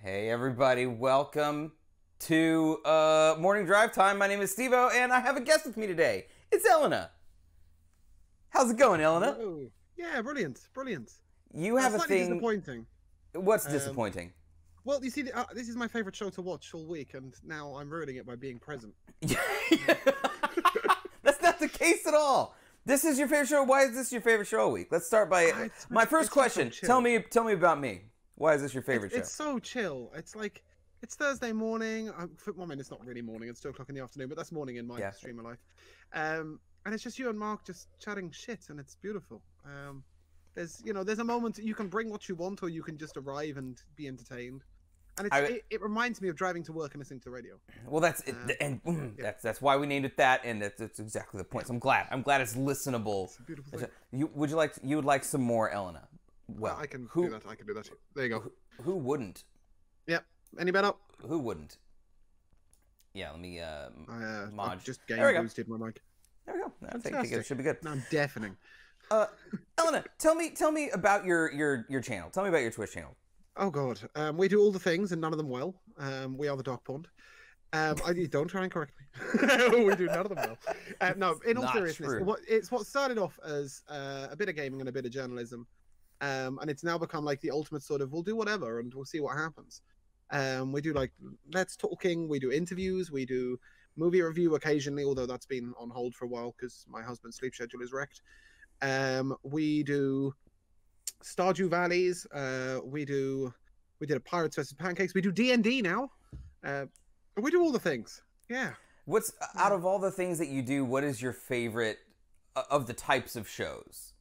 Hey everybody, welcome to Morning Drive Time. My name is Steve-O, and I have a guest with me today. It's Elena. How's it going, Elena? Hello. Yeah, brilliant, brilliant. You have a Slightly thing. disappointing. What's disappointing? Well, you see, this is my favorite show to watch all week, and now I'm ruining it by being present. That's not the case at all. This is your favorite show. Why is this your favorite show all week? Let's start by my first question. Tell me about me. Why is this your favorite show? It's so chill. It's like it's Thursday morning. I mean, it's not really morning. It's 2 o'clock in the afternoon, but that's morning in my stream of life. And it's just you and Mark just chatting shit, and it's beautiful. There's a moment you can bring what you want, or you can just arrive and be entertained. And it reminds me of driving to work and listening to the radio. Well, that's it, and that's why we named it that, and that's exactly the point. So I'm glad it's listenable. It's a beautiful thing. You would like some more, Elena? Well, I can do that. I can do that. There you go. Who wouldn't? Yep. Any better? Who wouldn't? Yeah, let me mod. Just game boosted my mic. There we go. I think it should be good. No, I'm deafening. Elena, tell me about your channel. Tell me about your Twitch channel. Oh god, we do all the things and none of them well. We are the Dark Pond. Don't try and correct me. We do none of them well. No, in all seriousness, it's what started off as a bit of gaming and a bit of journalism, and it's now become like the ultimate sort of we'll do whatever and we'll see what happens. We do like Let's Talking, we do interviews, we do movie review occasionally, although that's been on hold for a while because my husband's sleep schedule is wrecked. We do Stardew Valleys. We did a Pirates vs Pancakes. We do D&D now. We do all the things. Yeah. What's out of all the things that you do? What is your favorite of the types of shows?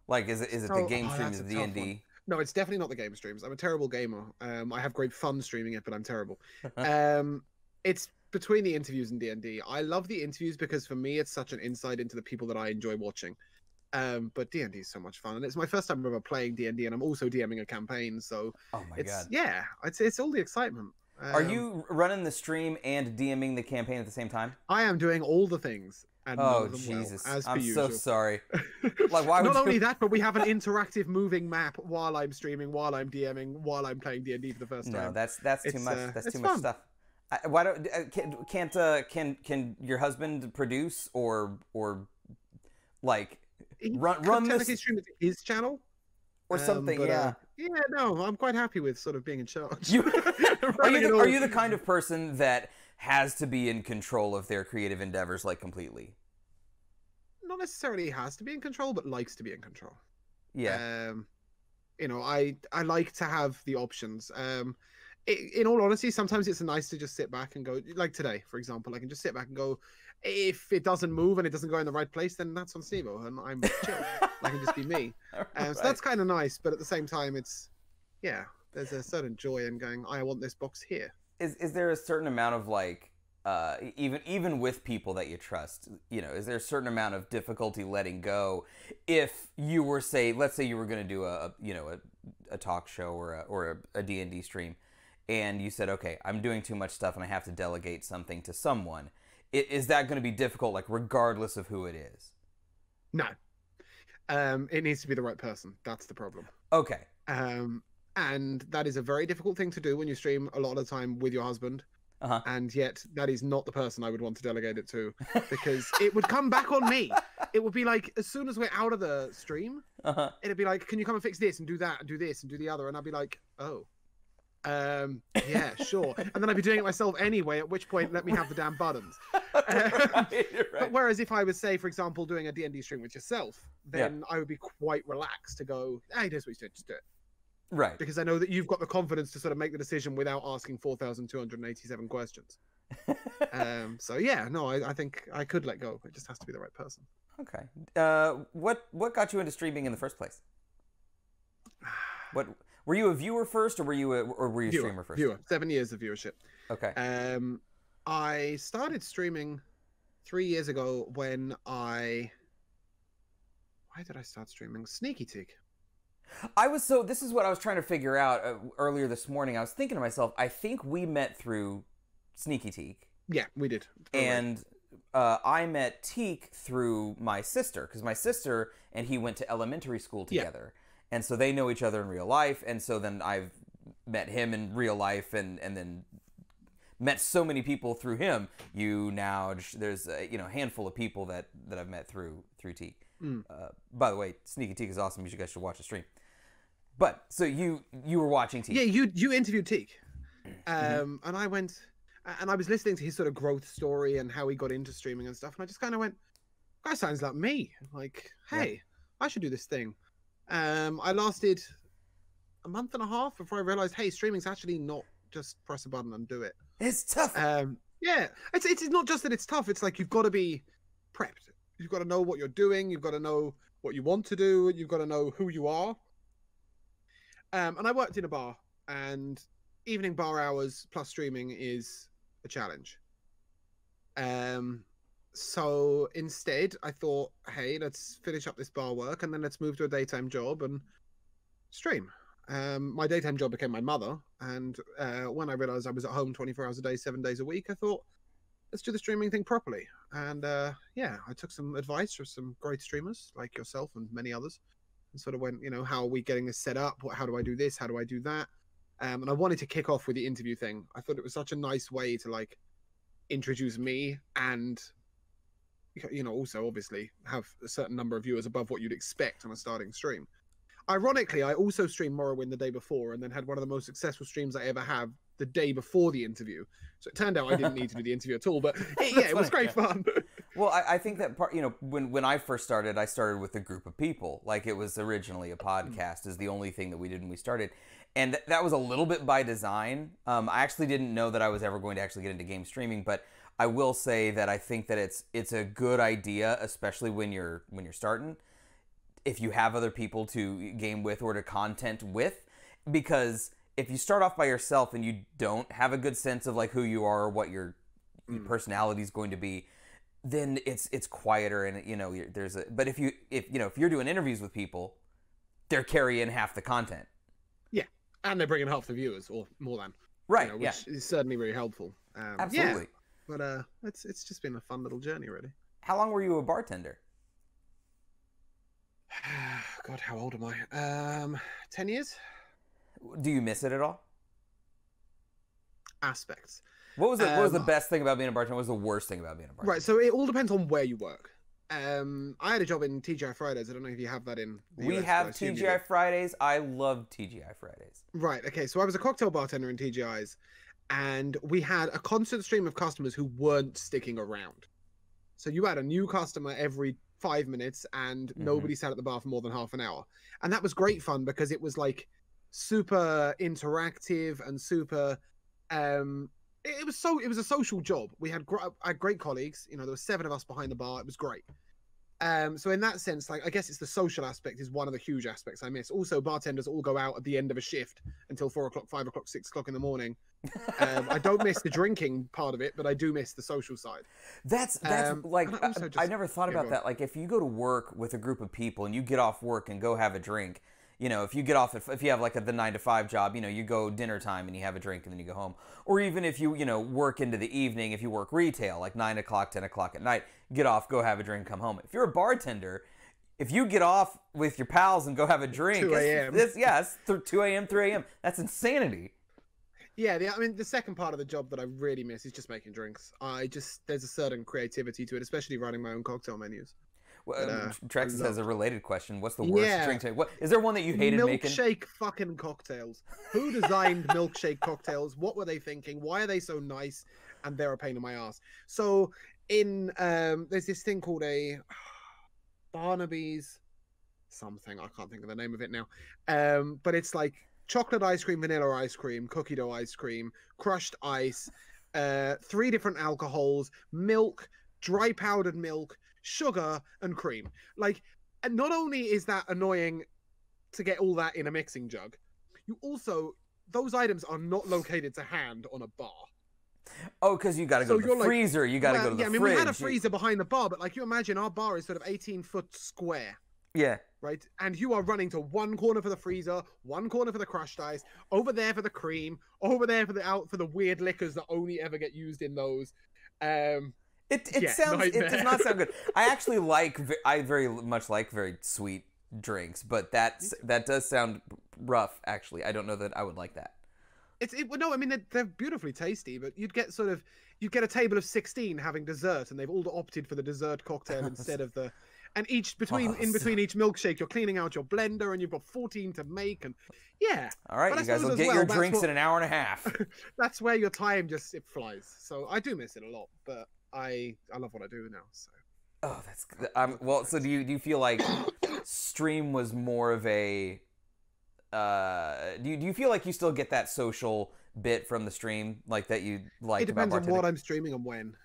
Like, is it the game stream? Is it D&D? No, it's definitely not the game streams. I'm a terrible gamer. I have great fun streaming it, but I'm terrible. It's between the interviews and D&D. I love the interviews because for me, it's such an insight into the people that I enjoy watching. But D&D is so much fun, and it's my first time ever playing D&D, and I'm also DMing a campaign, so oh my god, yeah, it's all the excitement. Are you running the stream and DMing the campaign at the same time? I am doing all the things. And oh Jesus, well, as I'm usual. So sorry. Like, why would Not only that, but we have an interactive moving map while I'm streaming, while I'm DMing, while I'm playing D&D for the first time. No, that's too much. That's too much stuff. Why don't can your husband produce or like run this stream his channel or something? Yeah. No, I'm quite happy with sort of being in charge. Are you the kind of person that has to be in control of their creative endeavors, like, completely? Not necessarily has to be in control, but likes to be in control. Yeah. I like to have the options. In all honesty, sometimes it's nice to just sit back and go, like today, for example, I can just sit back and go, if it doesn't move and it doesn't go in the right place, then that's on Steve-O, and I'm chill. I can just be me. Right. So that's kind of nice, but at the same time, there's a certain joy in going, I want this box here. Is there a certain amount of, like, even with people that you trust, is there a certain amount of difficulty letting go if you were, let's say you were going to do a talk show or a D&D stream, and you said, okay, I'm doing too much stuff and I have to delegate something to someone. Is that going to be difficult, like, regardless of who it is? No. It needs to be the right person. That's the problem. Okay. And that is a very difficult thing to do when you stream a lot of the time with your husband. Uh-huh. And yet that is not the person I would want to delegate it to, because it would come back on me. It would be like, as soon as we're out of the stream, it'd be like, can you come and fix this and do that and do this and do the other? And I'd be like, oh. Yeah, sure. And then I'd be doing it myself anyway, at which point, let me have the damn buttons. Right. But whereas if I was, say, for example, doing a D&D stream with yourself, then I would be quite relaxed to go, hey, here's what you said, just do it. Right. Because I know that you've got the confidence to sort of make the decision without asking 4,287 questions. So yeah, no, I think I could let go. It just has to be the right person. Okay. What got you into streaming in the first place? What were you a viewer first, or were you a streamer first? Viewer. 7 years of viewership. Okay. I started streaming 3 years ago when why did I start streaming? Sneaky Teak. This is what I was trying to figure out earlier this morning. I was thinking to myself, I think we met through Sneaky Teak. Yeah, we did. And I met Teak through my sister, because my sister and he went to elementary school together. Yeah. And so they know each other in real life, and so then I've met him in real life and then met so many people through him. You now there's a handful of people that I've met through Teak. By the way, Sneaky Teak is awesome. You guys should watch the stream. But so you were watching Teak. Yeah, you interviewed Teak, and I went and I was listening to his sort of growth story and how he got into streaming and stuff, and I just kind of went, "Guy sounds like me. Like, hey, I should do this thing." I lasted a month and a half before I realized, hey, streaming's actually not just press a button and do it. It's tough. Yeah, it's not just that it's tough. It's like you've got to be prepped. You've got to know what you're doing. You've got to know what you want to do. You've got to know who you are. And I worked in a bar, and evening bar hours plus streaming is a challenge. So instead, I thought, hey, let's finish up this bar work, and then let's move to a daytime job and stream. My daytime job became my mother, and when I realized I was at home 24 hours a day, 7 days a week, I thought, let's do the streaming thing properly. And yeah, I took some advice from some great streamers like yourself and many others, and sort of went, how are we getting this set up? How do I do this? How do I do that? And I wanted to kick off with the interview thing. I thought it was such a nice way to like introduce me and also obviously have a certain number of viewers above what you'd expect on a starting stream. Ironically, I also streamed Morrowind the day before and then had one of the most successful streams I ever have the day before the interview. So it turned out I didn't need to do the interview at all, but it was great fun. Well, I think that part, when I first started, I started with a group of people. Like, it was originally a podcast is the only thing that we did when we started. And that was a little bit by design. I actually didn't know that I was ever going to actually get into game streaming, but I will say that I think that it's a good idea, especially when you're starting, if you have other people to game with or to content with, because if you start off by yourself and you don't have a good sense of like who you are or what your personality is going to be, then it's quieter and but if you're doing interviews with people, they're carrying half the content. Yeah, and they're bringing half the viewers or more than. Right. Which is certainly really helpful. Absolutely. Yeah, but it's just been a fun little journey, really. How long were you a bartender? God, how old am I? 10 years. Do you miss it at all? Aspects. What was the best thing about being a bartender? What was the worst thing about being a bartender? Right, so it all depends on where you work. I had a job in TGI Fridays. I don't know if you have that in the We US, have TGI Fridays. I love TGI Fridays. Right, okay. So I was a cocktail bartender in TGI's, and we had a constant stream of customers who weren't sticking around. So you had a new customer every 5 minutes, and nobody sat at the bar for more than half an hour. And that was great fun because it was like super interactive and super it was a social job. We had I had great colleagues. There were 7 of us behind the bar. It was great. So in that sense, like, I guess it's the social aspect is one of the huge aspects I miss. Also, bartenders all go out at the end of a shift until 4 o'clock, 5 o'clock, 6 o'clock in the morning. I don't miss the drinking part of it, but I do miss the social side. That's like, I never thought about that. Like, if you go to work with a group of people and you get off work and go have a drink, if you get off, if you have like the 9 to 5 job, you go dinner time and you have a drink and then you go home. Or even if you, work into the evening, if you work retail, like 9 o'clock, 10 o'clock at night, get off, go have a drink, come home. If you're a bartender, if you get off with your pals and go have a drink, 2 a.m. It's 2 a.m., 3 a.m. That's insanity. Yeah, the second part of the job that I really miss is just making drinks. There's a certain creativity to it, especially running my own cocktail menus. Well, Trexus has a related question. What's the worst drink to make? What is there one that you hated making? Milkshake fucking cocktails. Who designed milkshake cocktails? What were they thinking? Why are they so nice? And they're a pain in my ass. So in there's this thing called a Barnaby's something. I can't think of the name of it now. But it's like chocolate ice cream, vanilla ice cream, cookie dough ice cream, crushed ice, 3 different alcohols, milk, dry powdered milk, sugar, and cream. Like, and not only is that annoying to get all that in a mixing jug, those items are not located to hand on a bar. Oh, because you got to go to the freezer. You got to go to the fridge. We had a freezer behind the bar, but like, you imagine our bar is sort of 18-foot square. Yeah. Right? And you are running to one corner for the freezer, one corner for the crushed ice, over there for the cream, over there for the weird liquors that only ever get used in those. It does not sound good. I very much like very sweet drinks, but that does sound rough, actually. I don't know that I would like that. No, I mean they're beautifully tasty, but you'd get a table of 16 having dessert, and they've all opted for the dessert cocktail instead of the. And in between each milkshake, you're cleaning out your blender, and you've got 14 to make, and yeah. All right, you guys will get your drinks in an hour and a half. That's where your time it flies. So I do miss it a lot, but I love what I do now. So. Oh, that's well. So do you feel like stream was more of a? Do you feel like you still get that social bit from the stream, like that you like? It depends on what I'm streaming and when.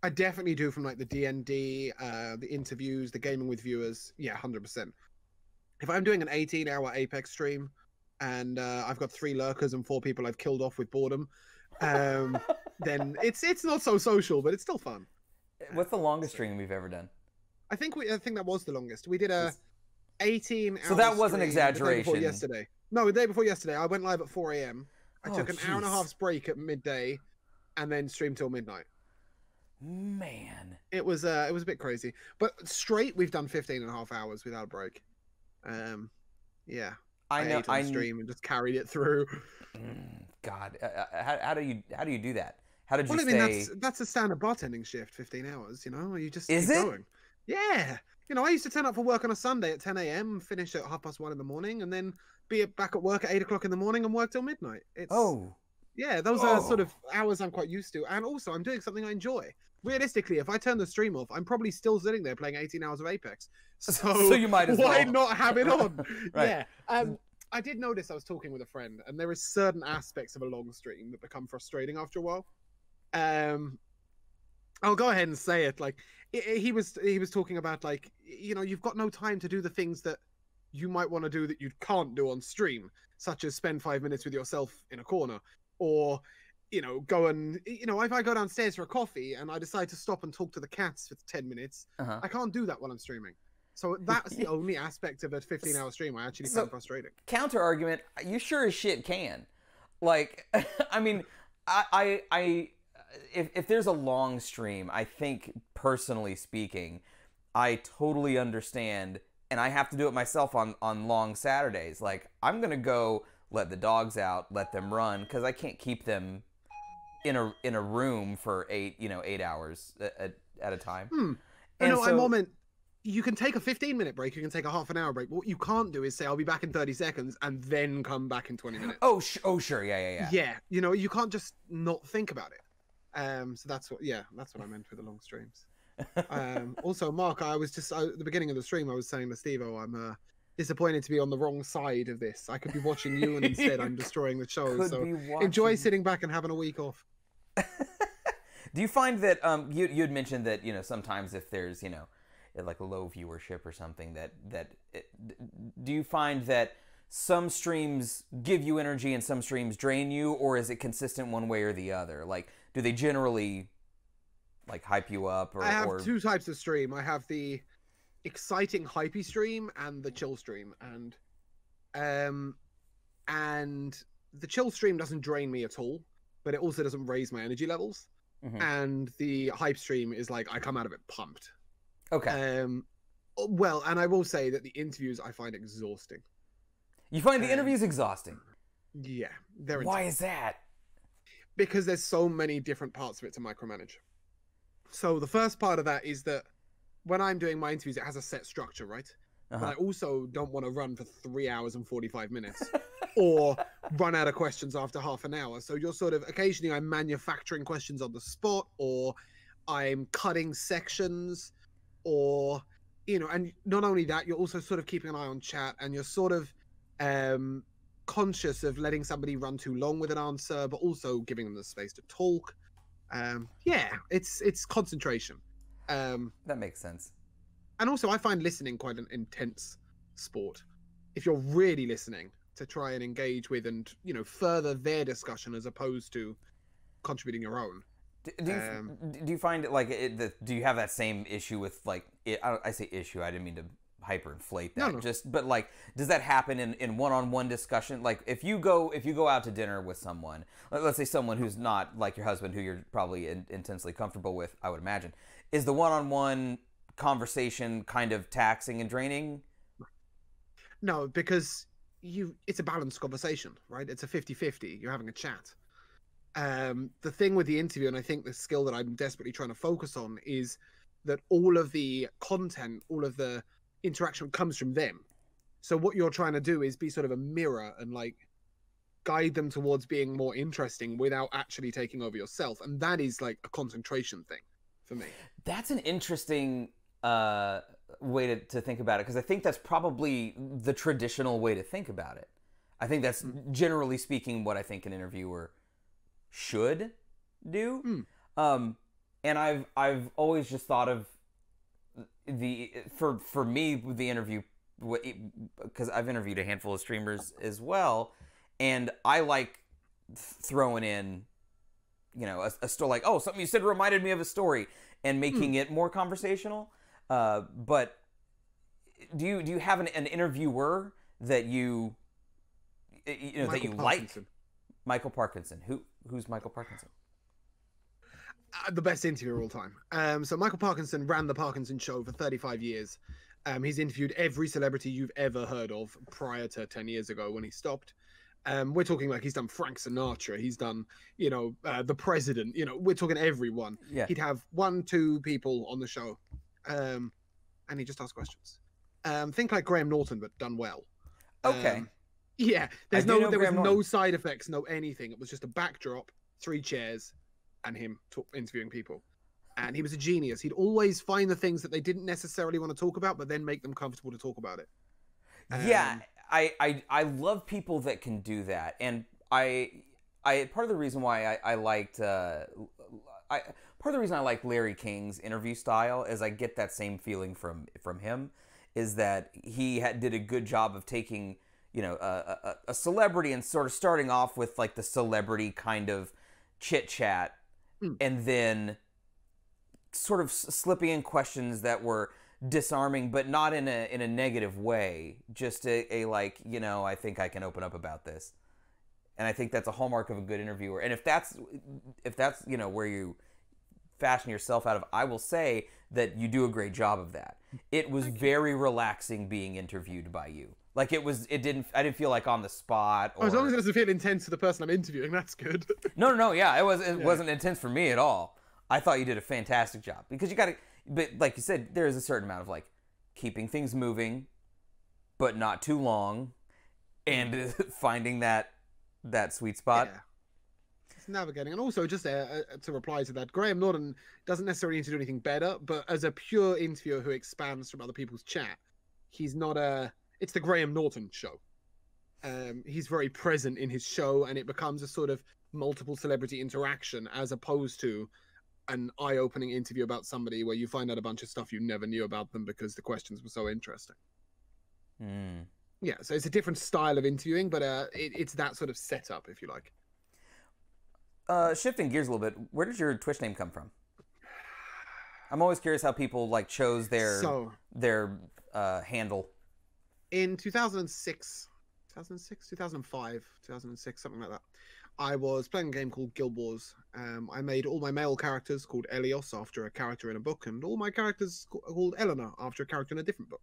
I definitely do from like the D&D, the interviews, the gaming with viewers. Yeah, 100%. If I'm doing an 18-hour Apex stream and I've got 3 lurkers and 4 people I've killed off with boredom, then it's not so social, but it's still fun. What's the longest stream we've ever done? I think that was the longest. We did a 18 hours. So that was an exaggeration. The day before yesterday. No, the day before yesterday, I went live at 4 a.m. I took an hour and a half's break at midday, and then streamed till midnight. Man, it was a bit crazy, but straight we've done 15 and a half hours without a break. Yeah, I ate on stream and just carried it through. God, how do you do that? How did you stay? I mean, that's a standard bartending shift, 15 hours. You know, you just keep going. Yeah, you know, I used to turn up for work on a Sunday at 10 a.m., finish at 1:30 in the morning, and then be back at work at 8 o'clock in the morning and work till midnight. Yeah, those are sort of hours I'm quite used to, and also I'm doing something I enjoy. Realistically, if I turn the stream off, I'm probably still sitting there playing 18 hours of Apex. So you might as why not have it on? Right. Yeah. I did notice I was talking with a friend, and there is certain aspects of a long stream that become frustrating after a while. I'll go ahead and say it. Like he was talking about, like, you know, you've got no time to do the things that you might want to do that you can't do on stream, such as spend 5 minutes with yourself in a corner, or, you know, go and, you know, if I go downstairs for a coffee and I decide to stop and talk to the cats for 10 minutes, I can't do that while I'm streaming. So that's the only aspect of a 15-hour stream I actually find frustrating. Counter argument, you sure as shit can. Like, I mean, if there's a long stream, I think, personally speaking, I totally understand, and I have to do it myself on long Saturdays. Like, I'm going to go let the dogs out, let them run, because I can't keep them in a room for 8 hours at a time. You can take a 15-minute break, you can take a half an hour break. What you can't do is say, I'll be back in 30 seconds and then come back in 20 minutes. Oh, sure, yeah. Yeah, you know, you can't just not think about it. So that's what I meant with the long streams. Also, Mark, I was just at the beginning of the stream, I was saying to Steve-O, I'm disappointed to be on the wrong side of this. I could be watching you, and instead I'm destroying the show. So enjoy sitting back and having a week off. Do you find that you'd mentioned that, you know, sometimes if there's, you know, like a low viewership or something, do you find that some streams give you energy and some streams drain you, or is it consistent one way or the other? Like, do they generally like hype you up? I have 2 types of stream. I have the exciting hypey stream and the chill stream, and the chill stream doesn't drain me at all, but it also doesn't raise my energy levels. And the hype stream is like I come out of it pumped. Okay. Well, and I will say that the interviews I find exhausting. You find the interviews exhausting? Yeah, they're intense. Why is that? Because there's so many different parts of it to micromanage. So the first part of that is that when I'm doing my interviews, it has a set structure, right? But I also don't want to run for 3 hours and 45 minutes or run out of questions after half an hour. So you're sort of, occasionally I'm manufacturing questions on the spot, or I'm cutting sections, or, you know, and not only that, you're also sort of keeping an eye on chat, and you're sort of conscious of letting somebody run too long with an answer, but also giving them the space to talk. Yeah, it's concentration. That makes sense. And also, I find listening quite an intense sport. If you're really listening to try and engage with and, you know, further their discussion as opposed to contributing your own. Do you find it like do you have that same issue with, like, I say issue, I didn't mean to hyperinflate that. No. But like, does that happen in one-on-one discussion? Like, if you go out to dinner with someone, let's say someone who's not like your husband, who you're probably intensely comfortable with, I would imagine, is the one-on-one conversation kind of taxing and draining? No, because it's a balanced conversation, right? It's a 50-50. You're having a chat. The thing with the interview, and I think the skill that I'm desperately trying to focus on, is that all of the content, all of the interaction comes from them. So what you're trying to do is be sort of a mirror and like guide them towards being more interesting without actually taking over yourself. And that is like a concentration thing for me. That's an interesting way to think about it, because I think that's probably the traditional way to think about it. I think that's generally speaking what I think an interviewer should do. And I've always just thought of for me the interview, because I've interviewed a handful of streamers as well, and I like throwing in, you know, a story, like, oh, something you said reminded me of a story, and making it more conversational. But do you have an interviewer that you know, that you like? Michael Parkinson. Who's Michael Parkinson? The best interviewer of all time. So Michael Parkinson ran the Parkinson Show for 35 years. He's interviewed every celebrity you've ever heard of prior to 10 years ago when he stopped. We're talking like he's done Frank Sinatra. He's done, you know, the president. You know, we're talking everyone. Yeah. He'd have 1-2 people on the show, and he just asked questions. Think like Graham Norton, but done well. Okay. Yeah. There was no side effects, no anything. It was just a backdrop, 3 chairs, and him interviewing people. And he was a genius. He'd always find the things that they didn't necessarily want to talk about, but then make them comfortable to talk about it. Yeah, I love people that can do that. And I part of the reason why I liked part of the reason I like Larry King's interview style is I get that same feeling from him, is that he did a good job of taking, you know, a celebrity and sort of starting off with like the celebrity kind of chit chat, and then sort of slipping in questions that were disarming, but not in a negative way. Just a like, you know, I think I can open up about this, and I think that's a hallmark of a good interviewer. And if that's you know, where you fashion yourself out of, I will say that you do a great job of that. It was very relaxing being interviewed by you. Like I didn't feel like on the spot. Or... as long as it doesn't feel intense to the person I'm interviewing, that's good. No, yeah, it wasn't intense for me at all. I thought you did a fantastic job, because you got to, but like you said, there is a certain amount of like keeping things moving, but not too long, and finding that sweet spot. Yeah. It's navigating. And also, just to reply to that, Graham Norton doesn't necessarily need to do anything better, but as a pure interviewer who expands from other people's chat, he's not it's the Graham Norton show. He's very present in his show, and it becomes a sort of multiple celebrity interaction, as opposed to an eye-opening interview about somebody where you find out a bunch of stuff you never knew about them because the questions were so interesting. Yeah, so it's a different style of interviewing, but it's that sort of setup, if you like. Shifting gears a little bit, where did your Twitch name come from? I'm always curious how people like chose their handle. In 2006, 2005, 2006, something like that, I was playing a game called Guild Wars. I made all my male characters called Elios after a character in a book, and all my characters called Eleanor after a character in a different book.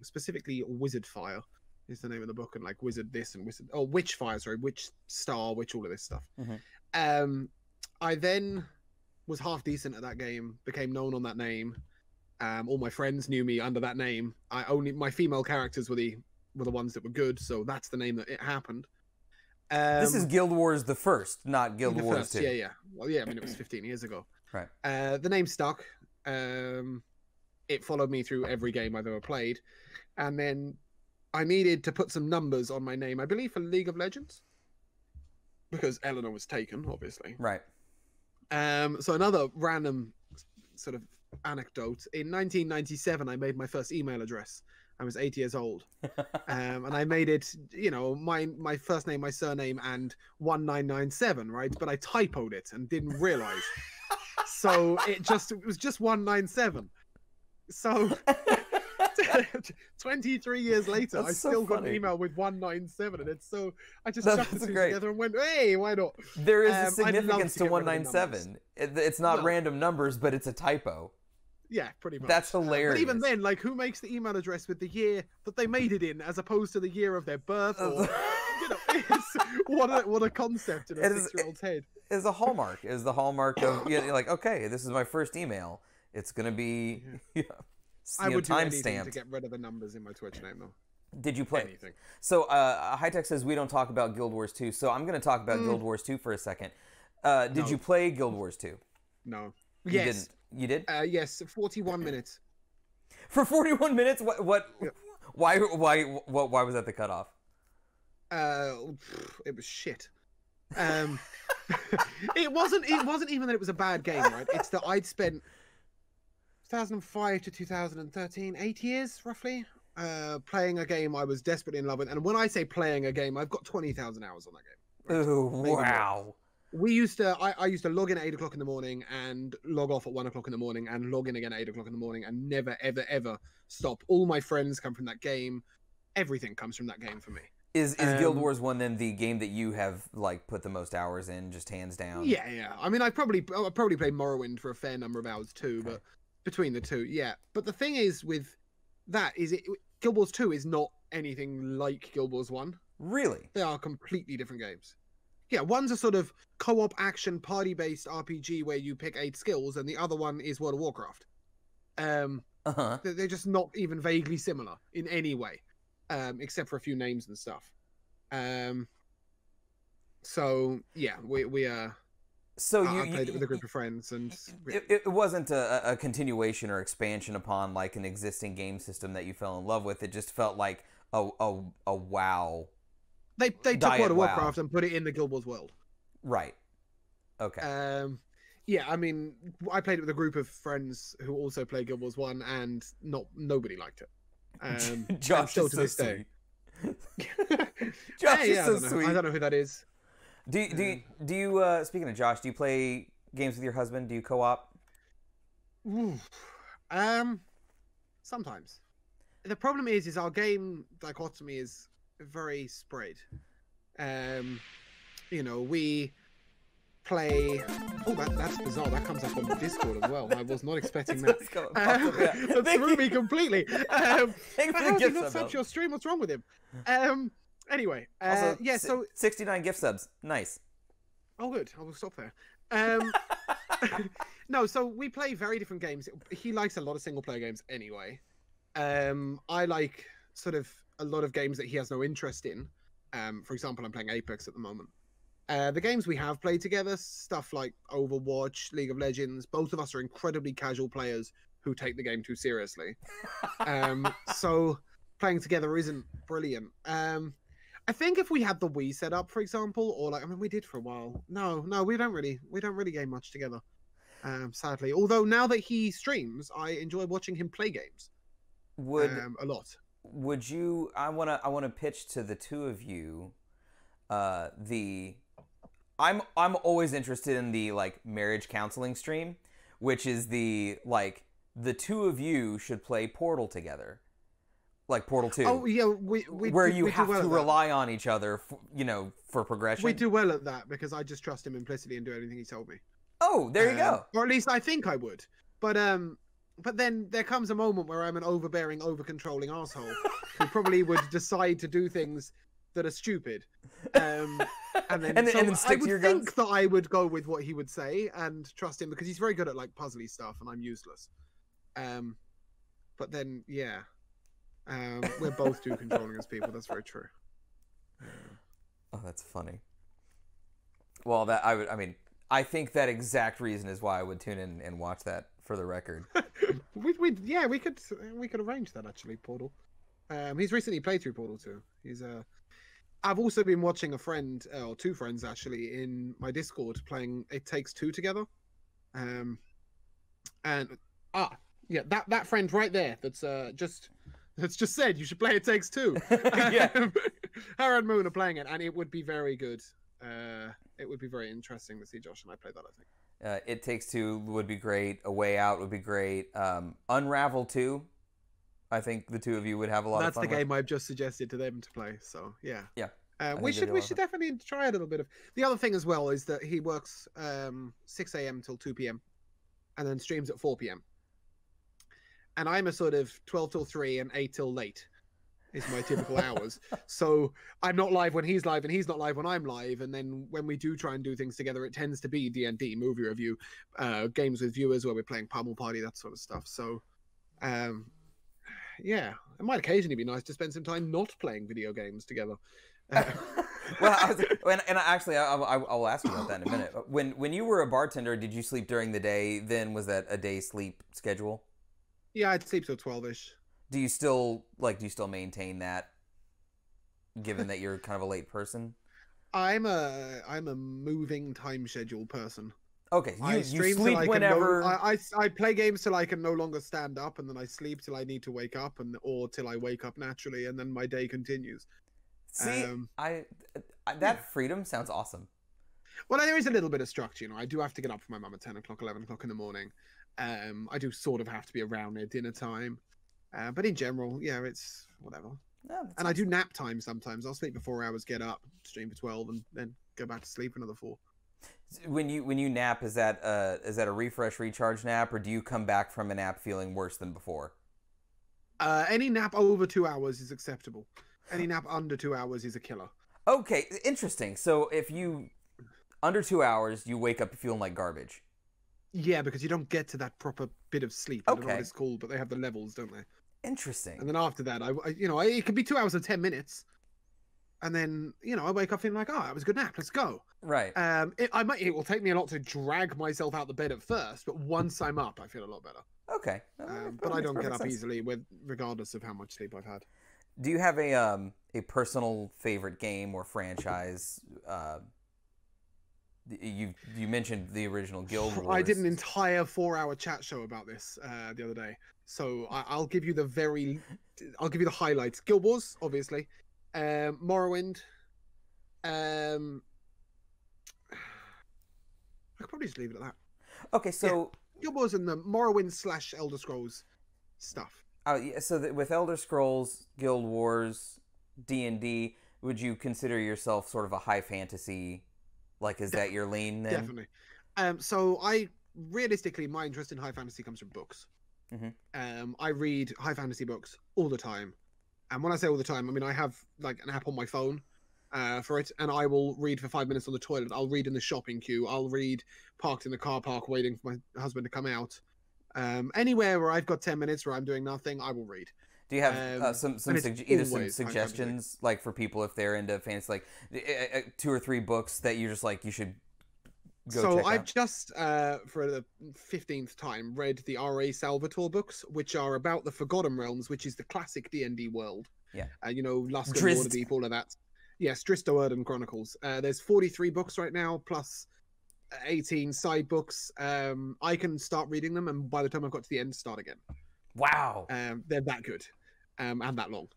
Specifically, Wizard Fire is the name of the book, and like Wizard this and Wizard... oh, Witchfire, sorry, Witch Star, Witch, all of this stuff. I then was half decent at that game, became known on that name. All my friends knew me under that name. My female characters were the ones that were good, so that's the name that it happened. This is Guild Wars the first, not Guild Wars 2. Yeah. Well, yeah, I mean, it was 15 years ago. Right. The name stuck. It followed me through every game I've ever played. And then I needed to put some numbers on my name, I believe for League of Legends. Because Eleanor was taken, obviously. Right. So another random sort of anecdote. In 1997, I made my first email address. I was 8 years old. And I made it, you know, my first name, my surname, and 1997, right? But I typoed it and didn't realize. So it was just 197. So 23 years later, I still got an email with 197, and it's so I just chucked the two together and went, hey, why not? There is a significance to 197. It's not random numbers, but it's a typo. Yeah, pretty much. That's hilarious. But even then, like, who makes the email address with the year that they made it in, as opposed to the year of their birth? Or, you know, it's, what a concept in a 6-year-old's head. Is a hallmark. Is the hallmark of like, okay, this is my first email. It's gonna be I would do anything to get rid of the numbers in my Twitch name, though. Did you play anything? So High Tech says we don't talk about Guild Wars 2. So I'm gonna talk about Guild Wars 2 for a second. Did you play Guild Wars 2? No. You didn't. You did? Yes, 41 minutes. For 41 minutes? What? Yeah. Why was that the cutoff? It was shit. It wasn't even that it was a bad game, right? It's that I'd spent 2005 to 2013, 8 years roughly, playing a game I was desperately in love with. And when I say playing a game, I've got 20,000 hours on that game. Right? Ooh, wow. We used to, I used to log in at 8 o'clock in the morning and log off at 1 o'clock in the morning and log in again at 8 o'clock in the morning and never, ever, ever stop. All my friends come from that game. Everything comes from that game for me. Is Guild Wars 1 then the game that you have like put the most hours in, just hands down? Yeah. I mean, I probably played Morrowind for a fair number of hours too, okay. But between the two, yeah. But the thing is with that is Guild Wars 2 is not anything like Guild Wars 1. Really? They are completely different games. Yeah, one's a sort of co-op action party-based RPG where you pick 8 skills, and the other one is World of Warcraft. They're just not even vaguely similar in any way, except for a few names and stuff. So yeah, we are. So I played it with a group of friends, and it wasn't a continuation or expansion upon like an existing game system that you fell in love with. It just felt like a WoW. They took World of Warcraft and put it in the Guild Wars world. Right. Okay. Yeah, I mean, I played it with a group of friends who also play Guild Wars 1, and nobody liked it. Josh is so sweet. Josh is so sweet. I don't know who that is. Do you speaking of Josh, do you play games with your husband? Do you co-op? Sometimes. The problem is our game dichotomy is very spread. You know, we play. Oh, that's bizarre. That comes up on Discord as well. I was not expecting that. That threw me completely. How has he not subbed your stream? What's wrong with him? Anyway, also, yeah. So 69 gift subs. Nice. Oh, good. I will stop there. No, so we play very different games. He likes a lot of single player games anyway. I like sort of a lot of games that he has no interest in. For example, I'm playing Apex at the moment. The games we have played together, stuff like Overwatch, League of Legends, both of us are incredibly casual players who take the game too seriously. So playing together isn't brilliant. I think if we had the Wii set up, for example, or like, I mean, we did for a while. No, we don't really game much together. Sadly, although now that he streams, I enjoy watching him play games. A lot. Would you? I wanna pitch to the two of you. I'm always interested in the like marriage counseling stream, which is the two of you should play Portal together, like Portal 2. Oh yeah, where you have to rely on each other, for progression. We do well at that because I just trust him implicitly and do anything he told me. Oh, there you go. Or at least I think I would. But then there comes a moment where I'm an overbearing, over-controlling asshole who probably would decide to do things that are stupid. And then stick to your guns. I would think that I would go with what he would say and trust him because he's very good at like puzzly stuff and I'm useless. But then, yeah. We're both too controlling as people. That's very true. Oh, that's funny. Well, I think that exact reason is why I would tune in and watch that. For the record, we could arrange that actually. Portal. He's recently played through Portal 2. I've also been watching a friend or two friends actually in my Discord playing It Takes Two together. That friend right there that's just said you should play It Takes Two. Yeah. Her and Moon are playing it, and it would be very good. It would be very interesting to see Josh and I play that, I think. It Takes Two would be great. A Way Out would be great. Unravel 2, I think the two of you would have a lot of fun. That's the game I've just suggested to them to play. So yeah. Yeah. We should definitely try a little bit of. The other thing as well is that he works 6 a.m. till 2 p.m. and then streams at 4 p.m. and I'm a sort of 12 till 3 and 8 till late is my typical hours. So I'm not live when he's live, and he's not live when I'm live. And then when we do try and do things together, it tends to be D&D, movie review, games with viewers where we're playing Pummel Party, that sort of stuff. So, yeah, it might occasionally be nice to spend some time not playing video games together. Well, actually, I will ask you about that in a minute. When you were a bartender, did you sleep during the day? Then was that a day sleep schedule? Yeah, I'd sleep till 12ish. Do you still maintain that, given that you're kind of a late person? I'm a moving time schedule person. Okay, you sleep whenever. I play games till I can no longer stand up, and then I sleep till I need to wake up, or till I wake up naturally, and then my day continues. See, that freedom sounds awesome. Well, there is a little bit of structure, I do have to get up for my mum at 10 o'clock, 11 o'clock in the morning. I do sort of have to be around near dinner time. But in general, yeah, it's whatever. And I do nap time sometimes. I'll sleep for 4 hours, get up, stream for 12, and then go back to sleep for another 4. When you nap, is that a refresh, recharge nap, or do you come back from a nap feeling worse than before? Any nap over 2 hours is acceptable. Any nap under 2 hours is a killer. Okay, interesting. So if you under 2 hours, you wake up feeling like garbage. Yeah, because you don't get to that proper bit of sleep. I don't know what it's called, but they have the levels, don't they? Interesting. And then after that, it could be 2 hours and 10 minutes, and then I wake up feeling like, oh, that was a good nap. Let's go. Right. It will take me a lot to drag myself out the bed at first, but once I'm up, I feel a lot better. Okay. But I don't get up easily, regardless of how much sleep I've had. Do you have a personal favorite game or franchise? You mentioned the original Guild Wars. I did an entire 4-hour chat show about this the other day, so I'll give you the highlights. Guild Wars, obviously, Morrowind. I could probably just leave it at that. Okay, so yeah. Guild Wars and the Morrowind / Elder Scrolls stuff. Oh, yeah, so with Elder Scrolls, Guild Wars, D&D, would you consider yourself sort of a high fantasy? Like, is that your lean then? Definitely. So realistically, my interest in high fantasy comes from books. Mm-hmm. I read high fantasy books all the time. And when I say all the time, I mean, I have like an app on my phone for it, and I will read for 5 minutes on the toilet. I'll read in the shopping queue. I'll read parked in the car park waiting for my husband to come out. Anywhere where I've got 10 minutes where I'm doing nothing, I will read. Do you have some suggestions, like for people if they're into fantasy, like 2 or 3 books that you're just like you should go check out? So I've just, for the 15th time, read the R.A. Salvatore books, which are about the Forgotten Realms, which is the classic D&D world. Yeah. Lusk and Waterdeep, all of that. Yes, Drizzt Do'Urden Chronicles. There's 43 books right now, plus 18 side books. I can start reading them, and by the time I've got to the end, start again. Wow. They're that good, and that long.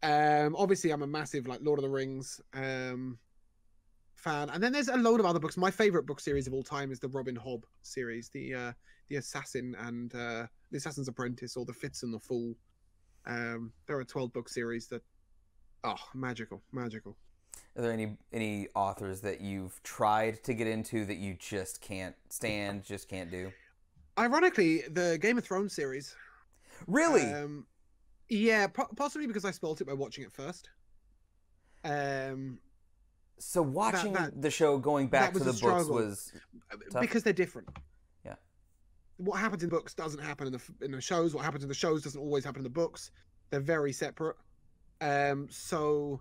Obviously, I'm a massive Lord of the Rings fan, and then there's a load of other books. My favorite book series of all time is the Robin Hobb series, the Assassin and the Assassin's Apprentice, or the Fitz and the Fool. They're a 12-book series that, magical. Are there any authors that you've tried to get into that you just can't stand, just can't do? Ironically, the Game of Thrones series. Really? Yeah, possibly because I spoilt it by watching it first. So watching the show, going back to the books was tough? Because they're different. Yeah. What happens in books doesn't happen in the shows. What happens in the shows doesn't always happen in the books. They're very separate. So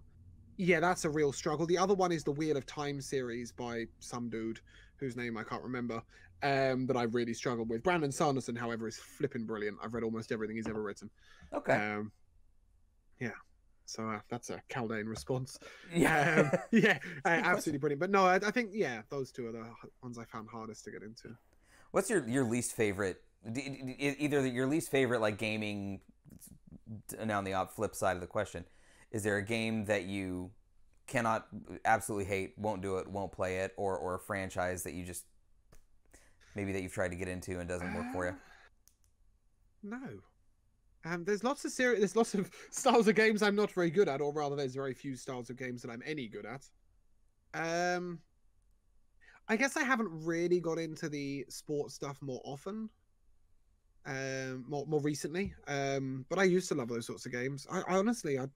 yeah, that's a real struggle. The other one is the Wheel of Time series by some dude whose name I can't remember. That I really struggled with. Brandon Sanderson, however, is flipping brilliant. I've read almost everything he's ever written. Okay. Yeah. So that's a Caldane response. Yeah. Absolutely brilliant. But no, I think, those two are the ones I found hardest to get into. What's your least favorite? Either your least favorite, like gaming, now on the flip side of the question, is there a game that you cannot, absolutely hate, won't do it, won't play it, or a franchise that you just, maybe that you've tried to get into and doesn't work for you? No. There's lots of styles of games I'm not very good at, or rather there's very few styles of games that I'm any good at. I guess I haven't really got into the sports stuff more often. more recently. But I used to love those sorts of games. I honestly, I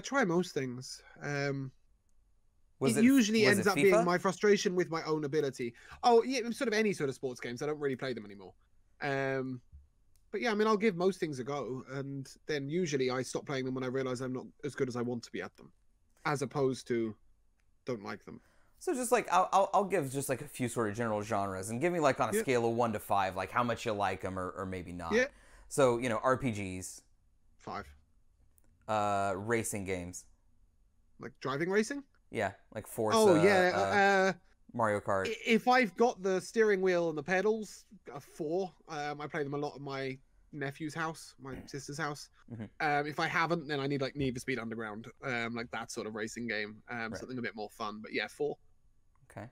try most things. It usually ends up being my frustration with my own ability. Oh, yeah, sort of any sort of sports games. I don't really play them anymore. But yeah, I mean, I'll give most things a go, and then usually I stop playing them when I realize I'm not as good as I want to be at them, as opposed to don't like them. So just like I'll give just like a few sort of general genres, and give me like on a scale of 1 to 5, like how much you like them or maybe not. Yeah. So RPGs. 5. Racing games. Like driving racing. Yeah, like Forza. Oh yeah. Mario Kart. If I've got the steering wheel and the pedals, a 4. I play them a lot at my nephew's house, my sister's house. Mm-hmm. If I haven't, then I need like Need for Speed Underground, like that sort of racing game, Right. something a bit more fun. But yeah, 4. Okay.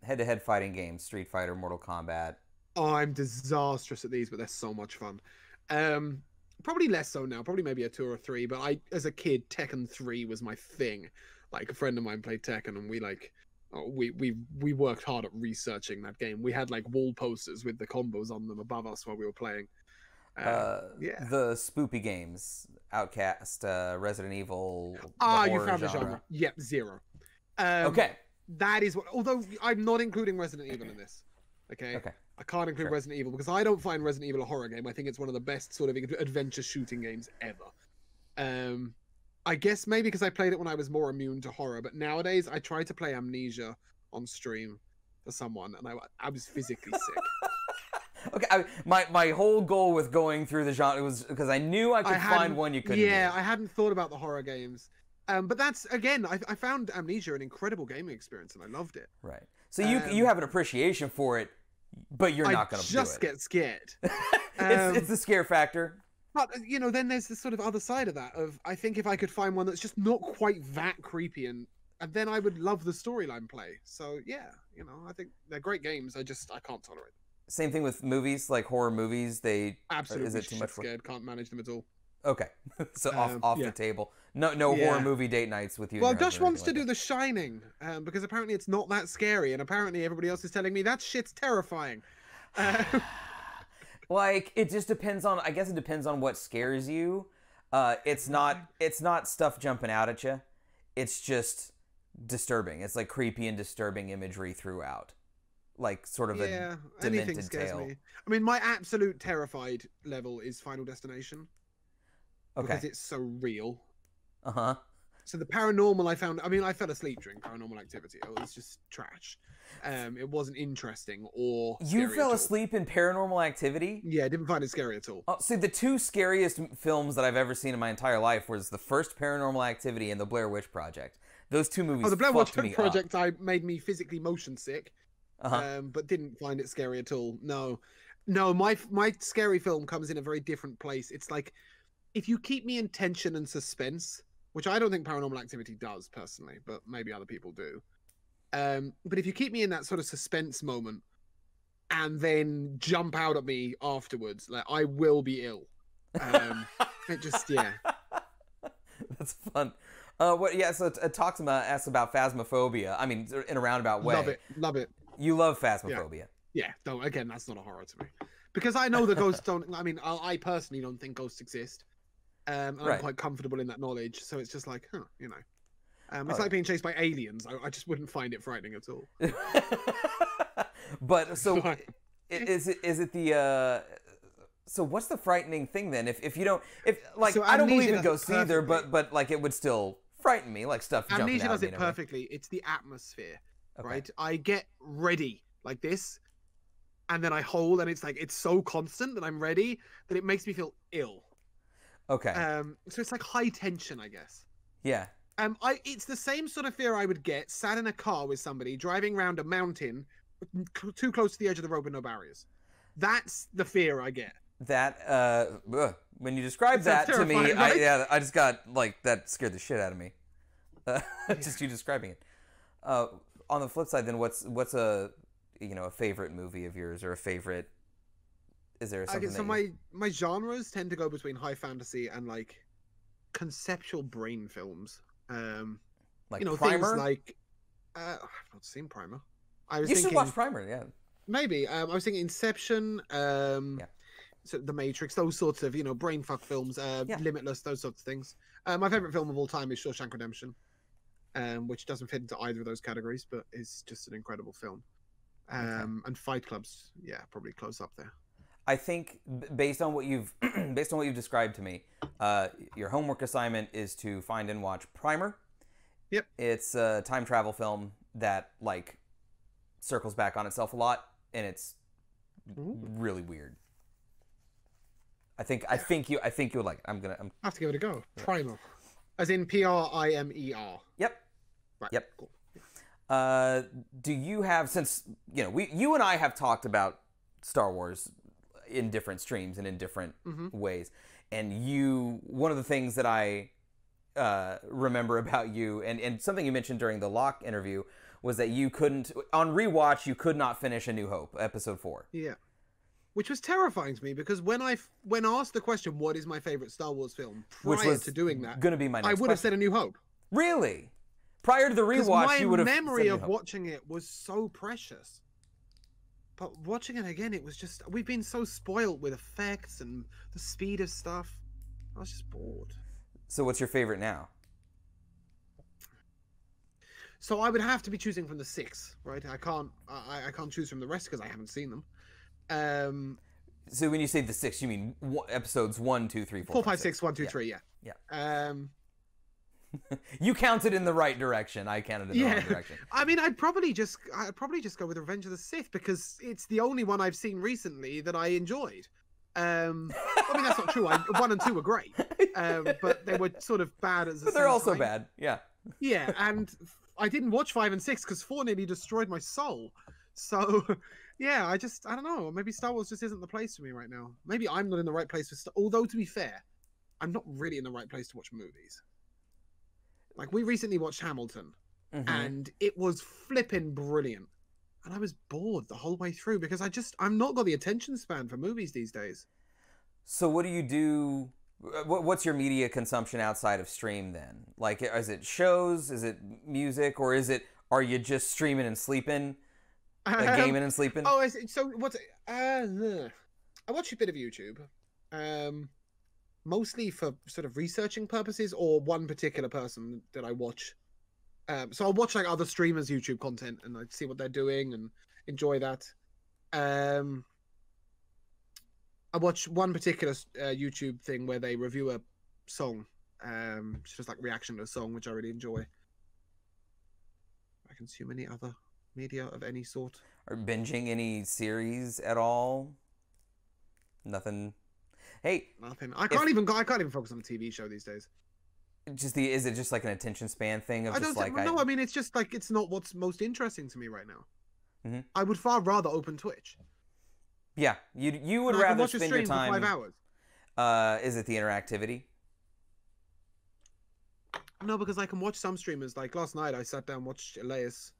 Head-to-head fighting games: Street Fighter, Mortal Kombat. Oh, I'm disastrous at these, but they're so much fun. Probably less so now. Probably maybe a 2 or 3. But as a kid, Tekken 3 was my thing. Like a friend of mine played Tekken, and we worked hard at researching that game. We had like wall posters with the combos on them above us while we were playing. Yeah. The spoopy games: Outcast, Resident Evil. You found the genre. Yep, 0. Okay. That is what. Although I'm not including Resident Evil in this. Okay. I can't include Resident Evil because I don't find Resident Evil a horror game. I think it's one of the best sort of adventure shooting games ever. I guess maybe because I played it when I was more immune to horror, but nowadays I try to play Amnesia on stream for someone, and I was physically sick. Okay, my whole goal with going through the genre was because I knew I could find one you couldn't. Yeah, I hadn't thought about the horror games. But that's, again, I found Amnesia an incredible gaming experience, and I loved it. Right. So you have an appreciation for it, but you're not going to do it. I just get scared. It's the scare factor. But, then there's this sort of other side of that I think if I could find one that's just not quite that creepy, and then I would love the storyline play. So, yeah, I think they're great games. I can't tolerate them. Same thing with movies, like horror movies. Absolutely is it too much scared, can't manage them at all. Okay, so off the table. No horror movie date nights with you. Well, Josh wants to do The Shining because apparently it's not that scary, and apparently everybody else is telling me that shit's terrifying. Like it just depends on. I guess it depends on what scares you. It's not stuff jumping out at you. It's just disturbing. It's like creepy and disturbing imagery throughout. Like sort of a demented tale. Me. I mean, my absolute terrified level is Final Destination. Okay. Because it's so real. Uh-huh. So the paranormal I found, I fell asleep during Paranormal Activity. It was just trash. It wasn't interesting or scary. You fell asleep in Paranormal Activity? Yeah, I didn't find it scary at all. Oh, see, the 2 scariest films that I've ever seen in my entire life was the first Paranormal Activity and the Blair Witch Project. Those 2 movies the Blair Witch Project up. made me physically motion sick. Uh-huh. But didn't find it scary at all. No, my scary film comes in a very different place. It's like, if you keep me in tension and suspense, which I don't think Paranormal Activity does personally, but maybe other people do. But if you keep me in that sort of suspense moment and then jump out at me afterwards, like I will be ill. It just, yeah. That's fun. So Toxima asks about Phasmophobia. I mean, in a roundabout way. Love it. You love Phasmophobia. Yeah. No, again, that's not a horror to me. Because I know the ghosts don't, I personally don't think ghosts exist. I'm quite comfortable in that knowledge, so it's just like, it's like being chased by aliens. I just wouldn't find it frightening at all. But so, is it the? So what's the frightening thing then? If you don't, I don't believe in ghosts either, but like it would still frighten me, like stuff jumping out. Amnesia does it perfectly. It's the atmosphere, right? I get ready like this, and then I hold, and it's like it's so constant that I'm ready that it makes me feel ill. Okay. So it's like high tension, I guess. Yeah. It's the same sort of fear I would get sat in a car with somebody driving around a mountain too close to the edge of the road with no barriers. That's the fear I get. That when you describe that to me, right? I just got like that scared the shit out of me. Just you describing it. On the flip side, then what's a a favorite movie of yours or a favorite? Is there something? So my genres tend to go between high fantasy and like conceptual brain films. Like Primer. Things like I've not seen Primer. You should watch Primer. Yeah. Maybe. I was thinking Inception. Yeah. So The Matrix, those sorts of brain fuck films. Yeah. Limitless, those sorts of things. My favorite film of all time is Shawshank Redemption, which doesn't fit into either of those categories, but is just an incredible film. And Fight Club's, yeah, probably close up there. I think based on what you've described to me, your homework assignment is to find and watch Primer. Yep. It's a time travel film that like circles back on itself a lot, and it's really weird. I think you would like it. I have to give it a go. Primer, as in Primer. Yep. Right. Yep. Cool. Do you have, since you and I have talked about Star Wars in different streams and in different ways, and one of the things that I remember about you, and something you mentioned during the Locke interview, was that you couldn't, on rewatch, you could not finish A New Hope, Episode 4. Yeah. Which was terrifying to me, because when asked the question, what is my favorite Star Wars film, prior to doing that, going to be my next I would have said A New Hope. Really? Prior to the rewatch, you would have. My memory of watching it was so precious. But watching it again, it was just, we've been so spoiled with effects and the speed of stuff. I was just bored. So what's your favorite now? So I would have to be choosing from the 6, right? I can't choose from the rest because I haven't seen them. So when you say the 6, you mean episodes 1, 2, 3, 4, 4, 5, 6, 1, 2, 3, yeah. Yeah. You counted in the right direction. I counted in the wrong direction. I mean, I'd probably just go with Revenge of the Sith, because it's the only one I've seen recently that I enjoyed. I mean, that's not true. 1 and 2 were great, but they were sort of bad as. But they're also bad. Yeah. Yeah, and I didn't watch 5 and 6 because 4 nearly destroyed my soul. So, yeah, I don't know. Maybe Star Wars just isn't the place for me right now. Maybe I'm not in the right place for. Although, to be fair, I'm not really in the right place to watch movies. Like, we recently watched Hamilton, and it was flipping brilliant. And I was bored the whole way through because I'm not got the attention span for movies these days. So what do you do? What's your media consumption outside of stream then? Like, is it shows? Is it music? Or are you just streaming and sleeping? Like gaming and sleeping? Oh, so what's I watch a bit of YouTube. Mostly for sort of researching purposes, or one particular person that I watch. So I'll watch like other streamers' YouTube content and I see what they're doing and enjoy that. I watch one particular YouTube thing where they review a song. It's just like reaction to a song, which I really enjoy. I consume any other media of any sort. Or binging any series at all? Nothing. Hey, nothing. I can't even focus on a TV show these days. Is it just like an attention span thing? I mean, it's just like, it's not what's most interesting to me right now. I would far rather open Twitch. Yeah, you would rather spend your time for 5 hours. Is it the interactivity? No, because I can watch some streamers. Like last night, I sat down and watched Elias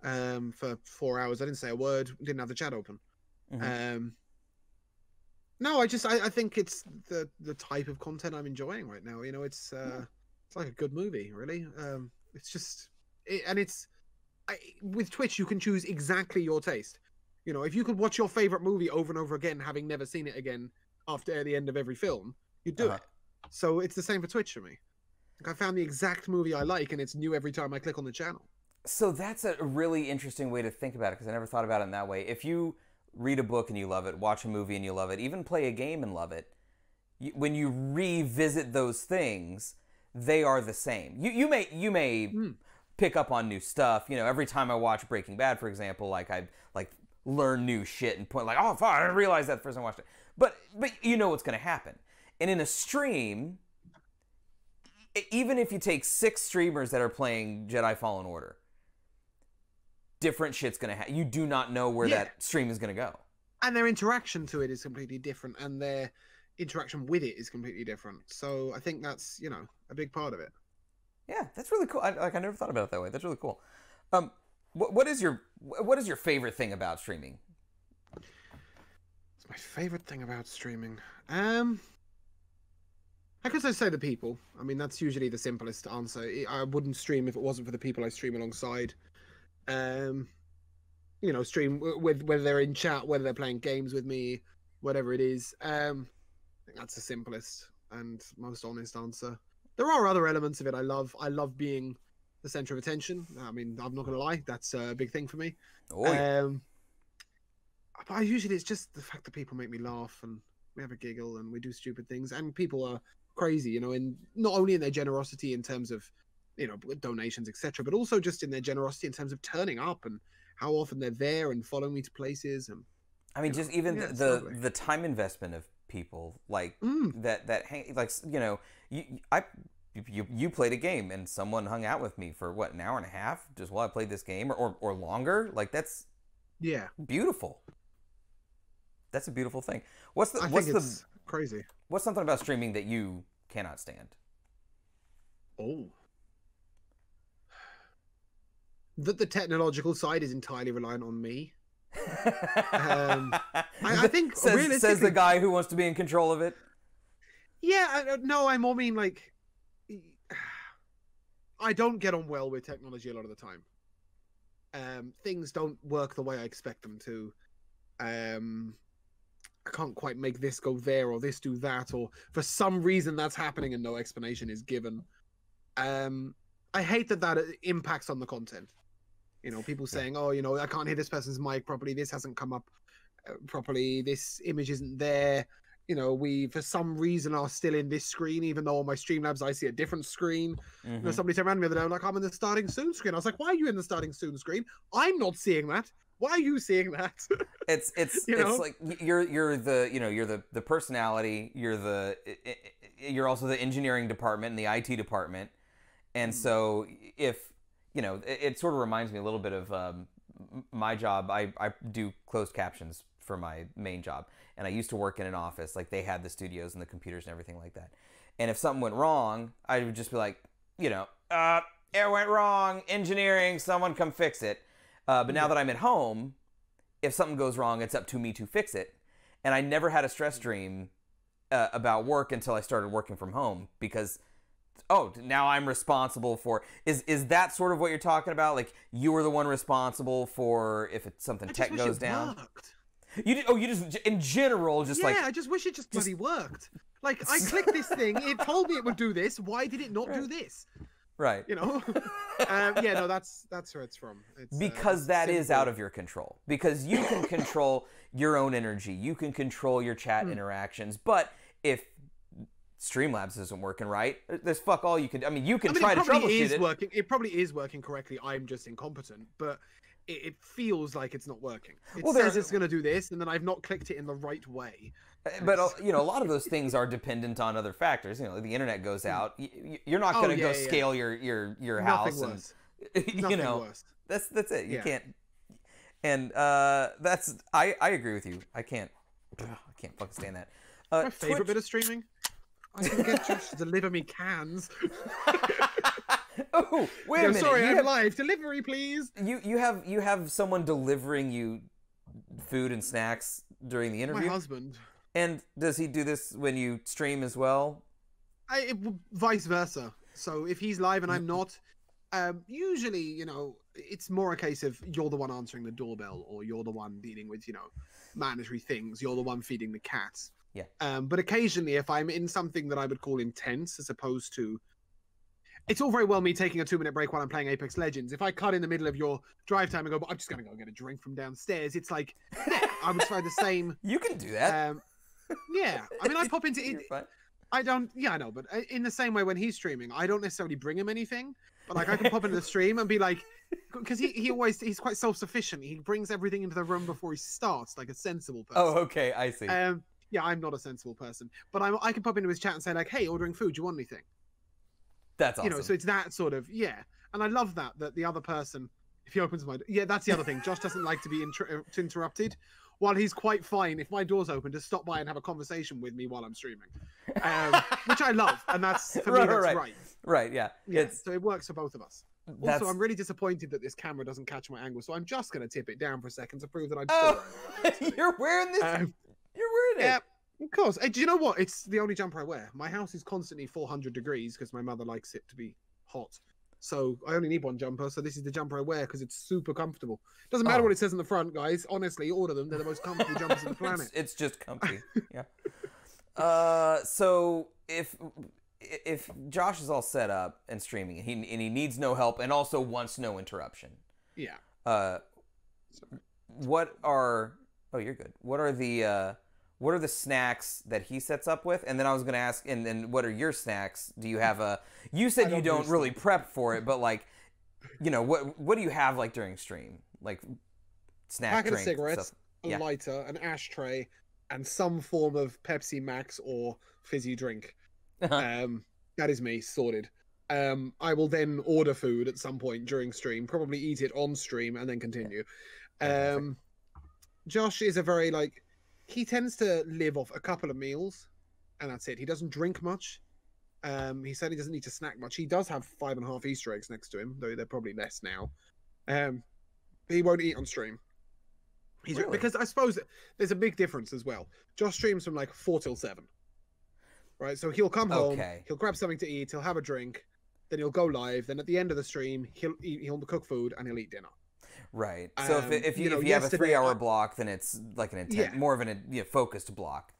for 4 hours. I didn't say a word. Didn't have the chat open. No, I think it's the type of content I'm enjoying right now. It's like a good movie, really. It's just, with Twitch, you can choose exactly your taste. If you could watch your favorite movie over and over again, having never seen it again after the end of every film, you'd do it. So it's the same for Twitch for me. Like, I found the exact movie I like, and it's new every time I click on the channel. So that's a really interesting way to think about it, because I never thought about it in that way. If you read a book and you love it, watch a movie and you love it, even play a game and love it, when you revisit those things, they are the same. You may pick up on new stuff. Every time I watch Breaking Bad, for example, I learn new shit and point oh fuck, I didn't realize that the first time I watched it. But you know what's going to happen. And in a stream, even if you take 6 streamers that are playing Jedi Fallen Order, different shit's going to happen. You do not know where that stream is going to go. And their interaction to it is completely different, and their interaction with it is completely different. So I think that's, a big part of it. Yeah, that's really cool. I never thought about it that way. That's really cool. What is your favorite thing about streaming? It's my favorite thing about streaming. I guess I'd say the people. I mean, that's usually the simplest answer. I wouldn't stream if it wasn't for the people I stream alongside. stream with, whether they're in chat, whether they're playing games with me, whatever it is. I think that's the simplest and most honest answer. There are other elements of it I love. I love being the center of attention. I mean, I'm not gonna lie, that's a big thing for me. Oh, yeah. But usually it's just the fact that people make me laugh and we have a giggle and we do stupid things, and people are crazy, in not only in their generosity in terms of donations, etc., but also just in their generosity in terms of turning up and how often they're there and following me to places. And I mean, just even the time investment of people like that hang, like you played a game and someone hung out with me for what, an hour and a half just while I played this game, or longer. Like, that's beautiful. That's a beautiful thing. What's crazy? What's something about streaming that you cannot stand? Oh, that the technological side is entirely reliant on me. I think says the guy who wants to be in control of it. Yeah, no, I more mean like I don't get on well with technology a lot of the time. Things don't work the way I expect them to. I can't quite make this go there or this do that, or for some reason that's happening and no explanation is given. I hate that impacts on the content. People saying, oh, I can't hear this person's mic properly, this hasn't come up properly, this image isn't there. We for some reason are still in this screen, even though on my Streamlabs I see a different screen. Somebody turned around to me the other day, like, I'm in the starting soon screen. I was like, why are you in the starting soon screen? I'm not seeing that. Why are you seeing that? It's like you're the personality. You're also the engineering department and the IT department, and so if it sort of reminds me a little bit of my job. I do closed captions for my main job, and I used to work in an office. Like, they had the studios and the computers and everything like that. And if something went wrong, I would just be like, it went wrong. Engineering, someone come fix it. But now that I'm at home, if something goes wrong, it's up to me to fix it. And I never had a stress dream about work until I started working from home, because, now I'm responsible for... Is that sort of what you're talking about? Like, you were the one responsible for if something tech goes down? Worked. You just, in general, just like... Yeah, I just wish it just bloody worked. Like, I clicked this thing, it told me it would do this, why did it not do this? Right. That's where it's from. Because that is out of your control. Because you can control your own energy. You can control your chat interactions. But if Streamlabs isn't working right, there's fuck all you can... you can try to troubleshoot it. It probably is working correctly. I'm just incompetent. But it feels like it's not working. It says it's going to do this, and then I've not clicked it in the right way. But a lot of those things are dependent on other factors. The internet goes out. You're not going to go scale your house. Nothing worse. That's it. You can't. And that's I agree with you. I can't fucking stand that. My favorite bit of streaming. I can get Josh to deliver me cans. Oh, wait a minute! Sorry, I'm live. Delivery, please. You have someone delivering you food and snacks during the interview? My husband. And does he do this when you stream as well? Vice versa. So if he's live and I'm not, usually, it's more a case of you're the one answering the doorbell, or you're the one dealing with, mandatory things. You're the one feeding the cats. Yeah. But occasionally, if I'm in something that I would call intense, as opposed to... It's all very well me taking a 2-minute break while I'm playing Apex Legends. If I cut in the middle of your drive time and go, but I'm just going to go get a drink from downstairs, it's like, I would try the same. You can do that. Yeah. I pop into it. I know, but in the same way when he's streaming, I don't necessarily bring him anything, but like I can pop into the stream and be like, because he's quite self-sufficient. He brings everything into the room before he starts, like a sensible person. Oh, okay, I see. Yeah, I'm not a sensible person, but I can pop into his chat and say like, hey, ordering food, do you want anything? That's awesome. So it's that sort of, and I love that the other person, if he opens my door, that's the other thing. Josh doesn't like to be interrupted. While he's quite fine, if my door's open, to stop by and have a conversation with me while I'm streaming, which I love, and that's for me. That's right. Right. Yeah. So it works for both of us. Also, I'm really disappointed that this camera doesn't catch my angle, so I'm just going to tip it down for a second to prove that I'm still. You're wearing this. You're wearing it. Yeah, of course. Hey, do you know what? It's the only jumper I wear. My house is constantly 400 degrees because my mother likes it to be hot. so I only need one jumper. So this is the jumper I wear because it's super comfortable. Doesn't matter Oh. what it says on the front, guys. Honestly, order them. They're the most comfortable jumpers on the planet. It's just comfy. Yeah. So if Josh is all set up and streaming, and he needs no help, and also wants no interruption. Yeah. What are you're good. What are the snacks that he sets up with? And then I was going to ask, and then what are your snacks? Do you have you said you don't really prep for it, but like, you know, what do you have like during stream? Like snack packet of drinks, cigarettes, stuff. a lighter, an ashtray, and some form of Pepsi Max or fizzy drink. That is me, sorted. I will then order food at some point during stream, probably eat it on stream, and then continue. Josh is a very he tends to live off a couple of meals, and that's it. He doesn't drink much. He certainly doesn't need to snack much. He does have 5.5 Easter eggs next to him, though they're probably less now. He won't eat on stream. Really? Because I suppose there's a big difference as well. Josh streams from 4 till 7. Right, so he'll come home, he'll grab something to eat, he'll have a drink, then he'll go live. Then at the end of the stream, he'll cook food and he'll eat dinner. Right. So if you have a 3-hour block, then it's like more of an focused block.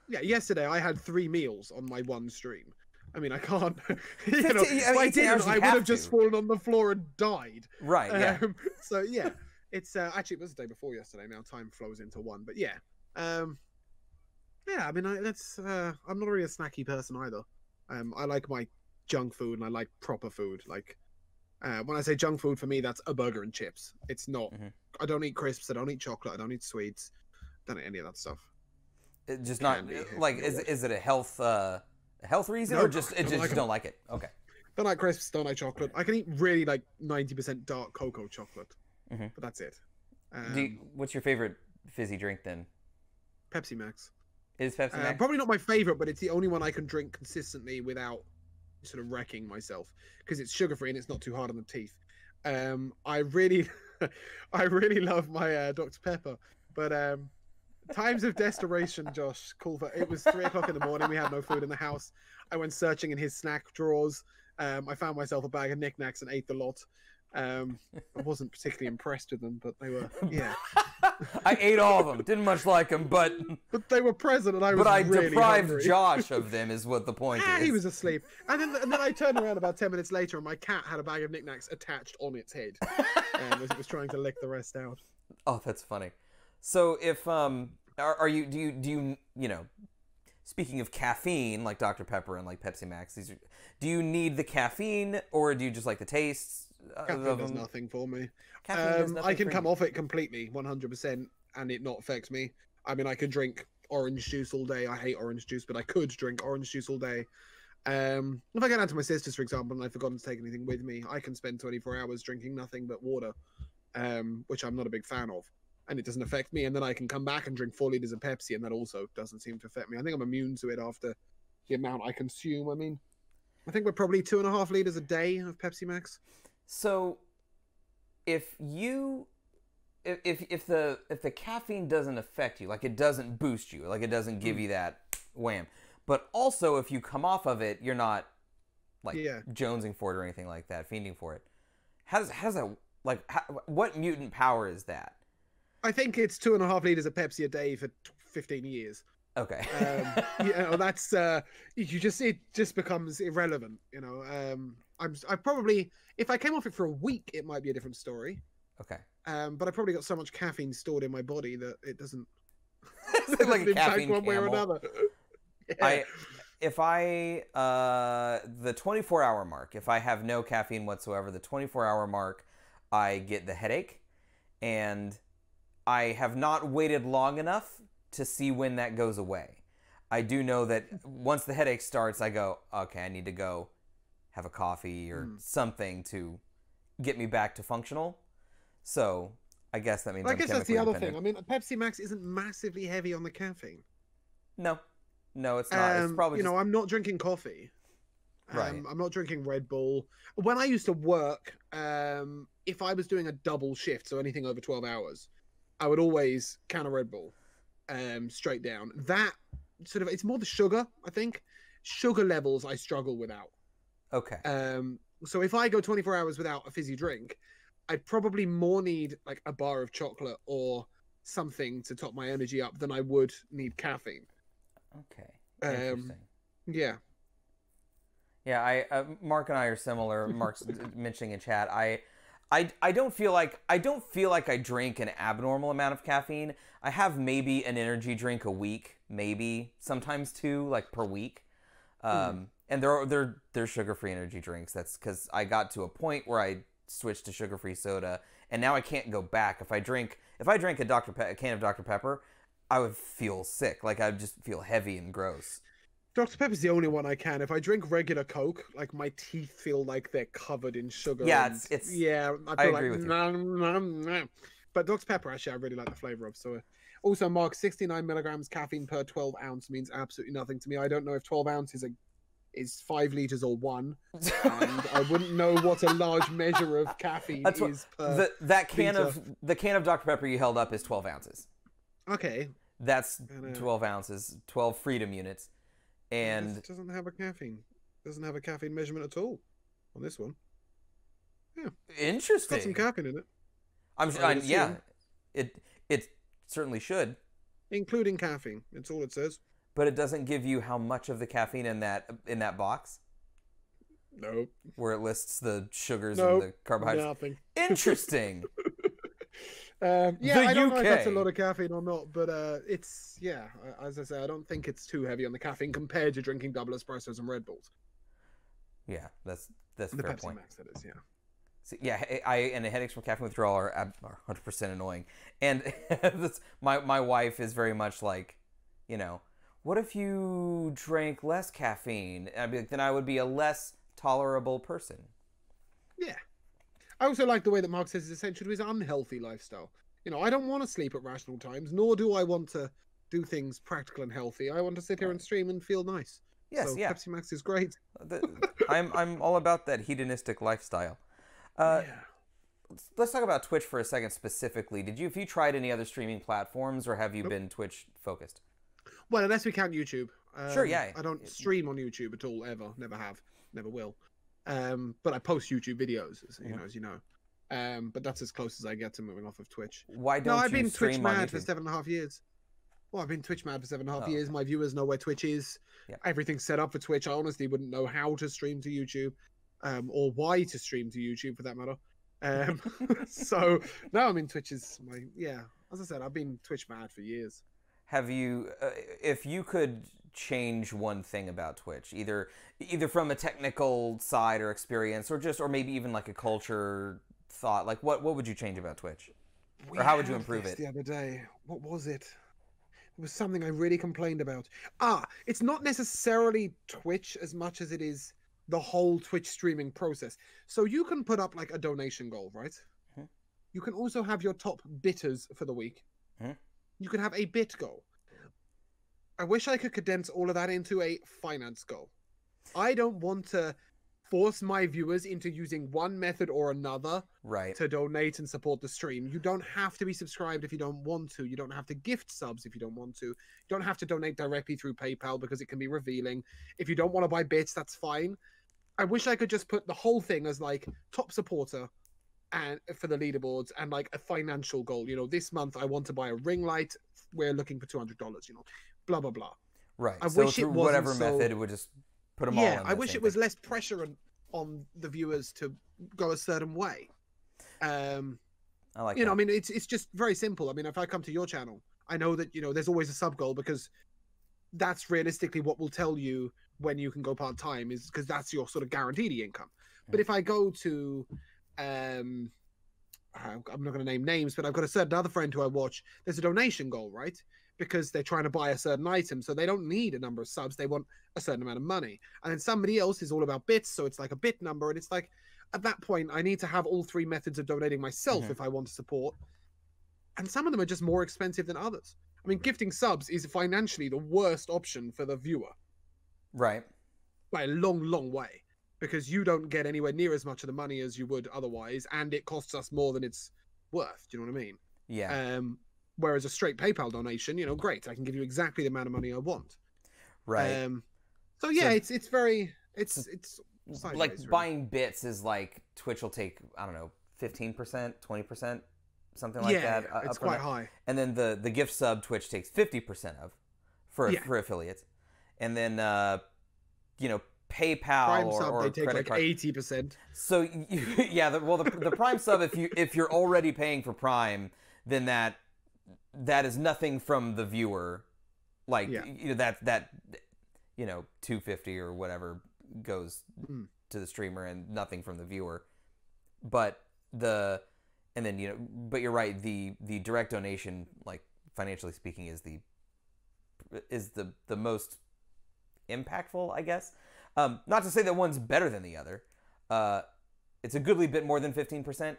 Yeah. Yesterday I had 3 meals on my one stream. I mean, I can't. If I didn't, I would have just fallen on the floor and died. Right. Yeah. So yeah, it's actually it was the day before yesterday. Now time flows into one, but yeah. Yeah, I mean, I'm not really a snacky person either. I like my junk food and I like proper food. When I say junk food, for me, that's a burger and chips. It's not. I don't eat crisps. I don't eat chocolate. I don't eat sweets. Don't eat any of that stuff. It's just not is it a health reason, or just don't like it? Okay. Don't like crisps. Don't like chocolate. I can eat really 90% dark cocoa chocolate, but that's it. What's your favorite fizzy drink then? Pepsi Max. Is Pepsi Max? Probably not my favorite, but it's the only one I can drink consistently without sort of wrecking myself, because it's sugar free and it's not too hard on the teeth. I really love my Dr. Pepper, but times of desperation, Josh, it was 3 o'clock in the morning. We had no food in the house. I went searching in his snack drawers. I found myself a bag of knickknacks and ate the lot. I wasn't particularly impressed with them, but they were, yeah. I ate all of them. Didn't much like them, but they were present, and I was. But I really deprived hungry. Josh of them, is what the point is. He was asleep, and then I turned around about 10 minutes later, and my cat had a bag of knickknacks attached on its head, as it was trying to lick the rest out. Oh, that's funny. So if speaking of caffeine, like Dr. Pepper and like Pepsi Max, do you need the caffeine, or do you just like the tastes? Caffeine does nothing for me. Nothing I can come off it completely, 100%, and it not affects me. I mean, I could drink orange juice all day. I hate orange juice, but I could drink orange juice all day. If I go down to my sister's, for example, and I've forgotten to take anything with me, I can spend 24 hours drinking nothing but water, which I'm not a big fan of, and it doesn't affect me. And then I can come back and drink 4 liters of Pepsi, and that also doesn't seem to affect me. I think I'm immune to it after the amount I consume. I mean, I think we're probably 2.5 liters a day of Pepsi Max. So, if the caffeine doesn't affect you, like it doesn't boost you, like it doesn't give you that wham, but also if you come off of it, you're not jonesing for it or anything like that, fiending for it. How does that what mutant power is that? I think it's 2.5 liters of Pepsi a day for 15 years. Okay. That's it just becomes irrelevant. I probably, if I came off it for a week, it might be a different story. Okay. But I probably got so much caffeine stored in my body that it doesn't like a caffeine one way or another. Yeah. The 24-hour mark, if I have no caffeine whatsoever, the 24-hour mark, I get the headache, and I have not waited long enough to see when that goes away. I do know that once the headache starts, I go, okay, I need to go have a coffee or something to get me back to functional. So I guess that means I guess that's the other thing. I mean, Pepsi Max isn't massively heavy on the caffeine. No, it's not. It's probably I'm not drinking coffee. Right. I'm not drinking Red Bull. When I used to work, if I was doing a double shift, so anything over 12 hours, I would always can a Red Bull straight down. That sort of, it's more the sugar, I think. Sugar levels I struggle without. Okay. So if I go 24 hours without a fizzy drink, I'd probably more need like a bar of chocolate or something to top my energy up than I would need caffeine. Okay. Interesting. Yeah. Yeah, Mark and I are similar. Mark's mentioning in chat. I don't feel like I drink an abnormal amount of caffeine. I have maybe an energy drink a week, maybe sometimes two, like per week. And they're sugar-free energy drinks. That's because I got to a point where I switched to sugar-free soda, and now I can't go back. If I drink a can of Dr. Pepper, I would feel sick. Like I'd just feel heavy and gross. Dr. Pepper's the only one I can. If I drink regular Coke, like my teeth feel like they're covered in sugar. Yeah, I agree with you. But Dr. Pepper, actually, I really like the flavor of. So, also, Mark, 69 milligrams caffeine per 12 ounce means absolutely nothing to me. I don't know if 12 ounces is 5 liters or 1, and I wouldn't know what a large measure of caffeine is per the can of Dr. Pepper you held up is 12 ounces. Okay. That's 12 ounces, 12 freedom units. And it doesn't have a caffeine. Doesn't have a caffeine measurement at all on this one. Yeah. Interesting. It's got some caffeine in it. Yeah. It certainly should. Including caffeine. It's all it says. But it doesn't give you how much of the caffeine in that box? Nope. Where it lists the sugars and the carbohydrates. Nothing. Interesting. I don't know if that's a lot of caffeine or not, but it's, as I say, I don't think it's too heavy on the caffeine compared to drinking double espressos and Red Bulls. Yeah, that's a the fair Pepsi point. Max, that is, yeah. So, yeah, and the headaches from caffeine withdrawal are 100% annoying. And my wife is very much like, what if you drank less caffeine? And I'd be like, then I would be a less tolerable person. Yeah. I also like the way that Mark says it's essential to his unhealthy lifestyle. I don't want to sleep at rational times, nor do I want to do things practical and healthy. I want to sit here and stream and feel nice. Yes, so yeah. Pepsi Max is great. I'm all about that hedonistic lifestyle. Let's talk about Twitch for a second specifically. Have you tried any other streaming platforms, or have you been Twitch focused? Well, unless we count YouTube. Sure, yeah. I don't stream on YouTube at all, ever. Never have. Never will. But I post YouTube videos, as you know. But that's as close as I get to moving off of Twitch. Why don't I've been Twitch mad for YouTube? 7.5 years. Well, I've been Twitch mad for 7.5 years. My viewers know where Twitch is. Yeah. Everything's set up for Twitch. I honestly wouldn't know how to stream to YouTube, or why to stream to YouTube for that matter. So now Twitch is as I said, I've been Twitch mad for years. Have you, if you could change one thing about Twitch, either from a technical side or experience, or maybe even like a culture thought, like what would you change about Twitch? Or how would you improve it? The other day, what was it? It was something I really complained about. It's not necessarily Twitch as much as it is the whole Twitch streaming process. So you can put up like a donation goal, right? Mm-hmm. You can also have your top bitters for the week. Mm-hmm. You can have a bit goal. I wish I could condense all of that into a finance goal. I don't want to force my viewers into using one method or another to donate and support the stream. You don't have to be subscribed if you don't want to. You don't have to gift subs if you don't want to. You don't have to donate directly through PayPal because it can be revealing. If you don't want to buy bits, that's fine. I wish I could just put the whole thing as like top supporter and for the leaderboards and like a financial goal. This month I want to buy a ring light. We're looking for $200, blah, blah, blah. Right. I so wish through it whatever method, it would just put them all in. I wish it was less pressure on the viewers to go a certain way. I like that. It's just very simple. If I come to your channel, I know that, there's always a sub goal because that's realistically what will tell you when you can go part-time, is because that's your sort of guaranteed income. But if I go to, I'm not going to name names, but I've got a certain other friend who I watch, there's a donation goal, right? Because they're trying to buy a certain item. So they don't need a number of subs. They want a certain amount of money. And then somebody else is all about bits. So it's like a bit number. And it's like, at that point, I need to have all three methods of donating myself if I want to support. And some of them are just more expensive than others. Gifting subs is financially the worst option for the viewer. Right. By a long, long way. Because you don't get anywhere near as much of the money as you would otherwise. And it costs us more than it's worth. Do you know what I mean? Yeah. Whereas a straight PayPal donation, great. I can give you exactly the amount of money I want. Right. So yeah, it's sideways, like really. buying bits is like Twitch will take, I don't know, 15%, 20%, something like that. Yeah, it's quite high. And then the gift sub Twitch takes 50% of for affiliates. And then you know, PayPal Prime or sub, or they take credit like card. 80%. So the Prime sub, if you're already paying for Prime, then that is nothing from the viewer. Like you know, that you know, $2.50 or whatever goes to the streamer and nothing from the viewer. But you're right, the direct donation, like financially speaking, is the most impactful, I guess. Not to say that one's better than the other. It's a goodly bit more than 15%.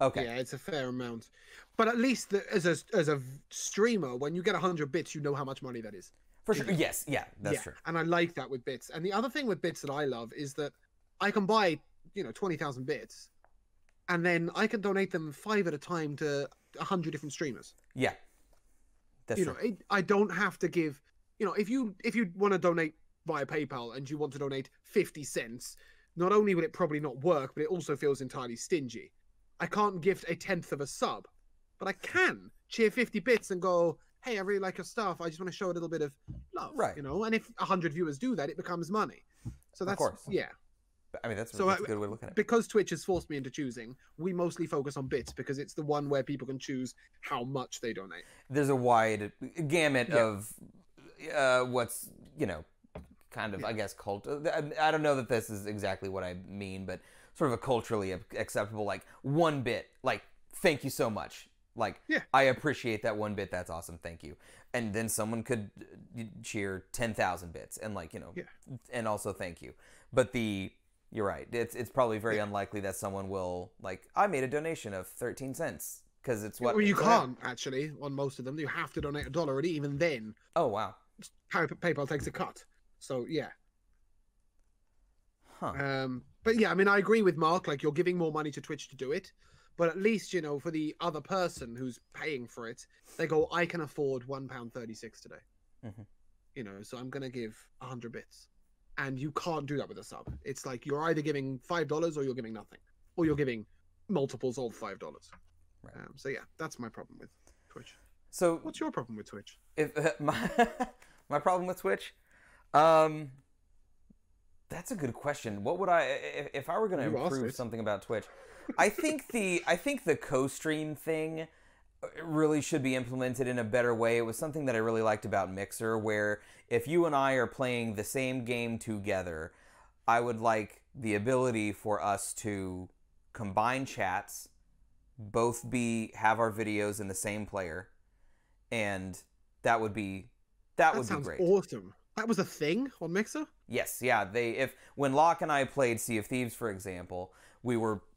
Okay. Yeah, it's a fair amount. But at least as a streamer, when you get 100 bits, you know how much money that is. For sure. Yes. Yeah, that's true. And I like that with bits. And the other thing with bits that I love is that I can buy, 20,000 bits, and then I can donate them 5 at a time to 100 different streamers. Yeah. That's true. I don't have to give, if you want to donate via PayPal and you want to donate 50 cents, not only will it probably not work, but it also feels entirely stingy. I can't gift a tenth of a sub, but I can cheer 50 bits and go, hey, I really like your stuff. I just want to show a little bit of love, right? And if 100 viewers do that, it becomes money. So that's, of course. Yeah. I mean, that's a good way to look at it. Because Twitch has forced me into choosing, we mostly focus on bits because it's the one where people can choose how much they donate. There's a wide gamut of what's, kind of, I guess, cult. I don't know that this is exactly what I mean, but sort of a culturally acceptable, like 1 bit, like, thank you so much. Like, I appreciate that 1 bit. That's awesome. Thank you. And then someone could cheer 10,000 bits and and also thank you. But you're right. It's probably very unlikely that someone will, like, I made a donation of 13 cents because it's what. Well, you can't actually on most of them. You have to donate $1, and even then. Oh wow. PayPal takes a cut. So yeah. Huh. But yeah, I mean, I agree with Mark. Like, you're giving more money to Twitch to do it. But at least, for the other person who's paying for it, they go, I can afford £1.36 today. Mm-hmm. So I'm going to give 100 bits. And you can't do that with a sub. It's like you're either giving $5 or you're giving nothing. Or you're giving multiples of $5. Right. So yeah, that's my problem with Twitch. So what's your problem with Twitch? If my problem with Twitch? That's a good question. What would if I were going to improve something about Twitch? I think the co-stream thing really should be implemented in a better way. It was something that I really liked about Mixer, where if you and I are playing the same game together, I would like the ability for us to combine chats, both have our videos in the same player, and that would be great. That sounds awesome. That was a thing on Mixer? Yes, yeah. When Locke and I played Sea of Thieves, for example,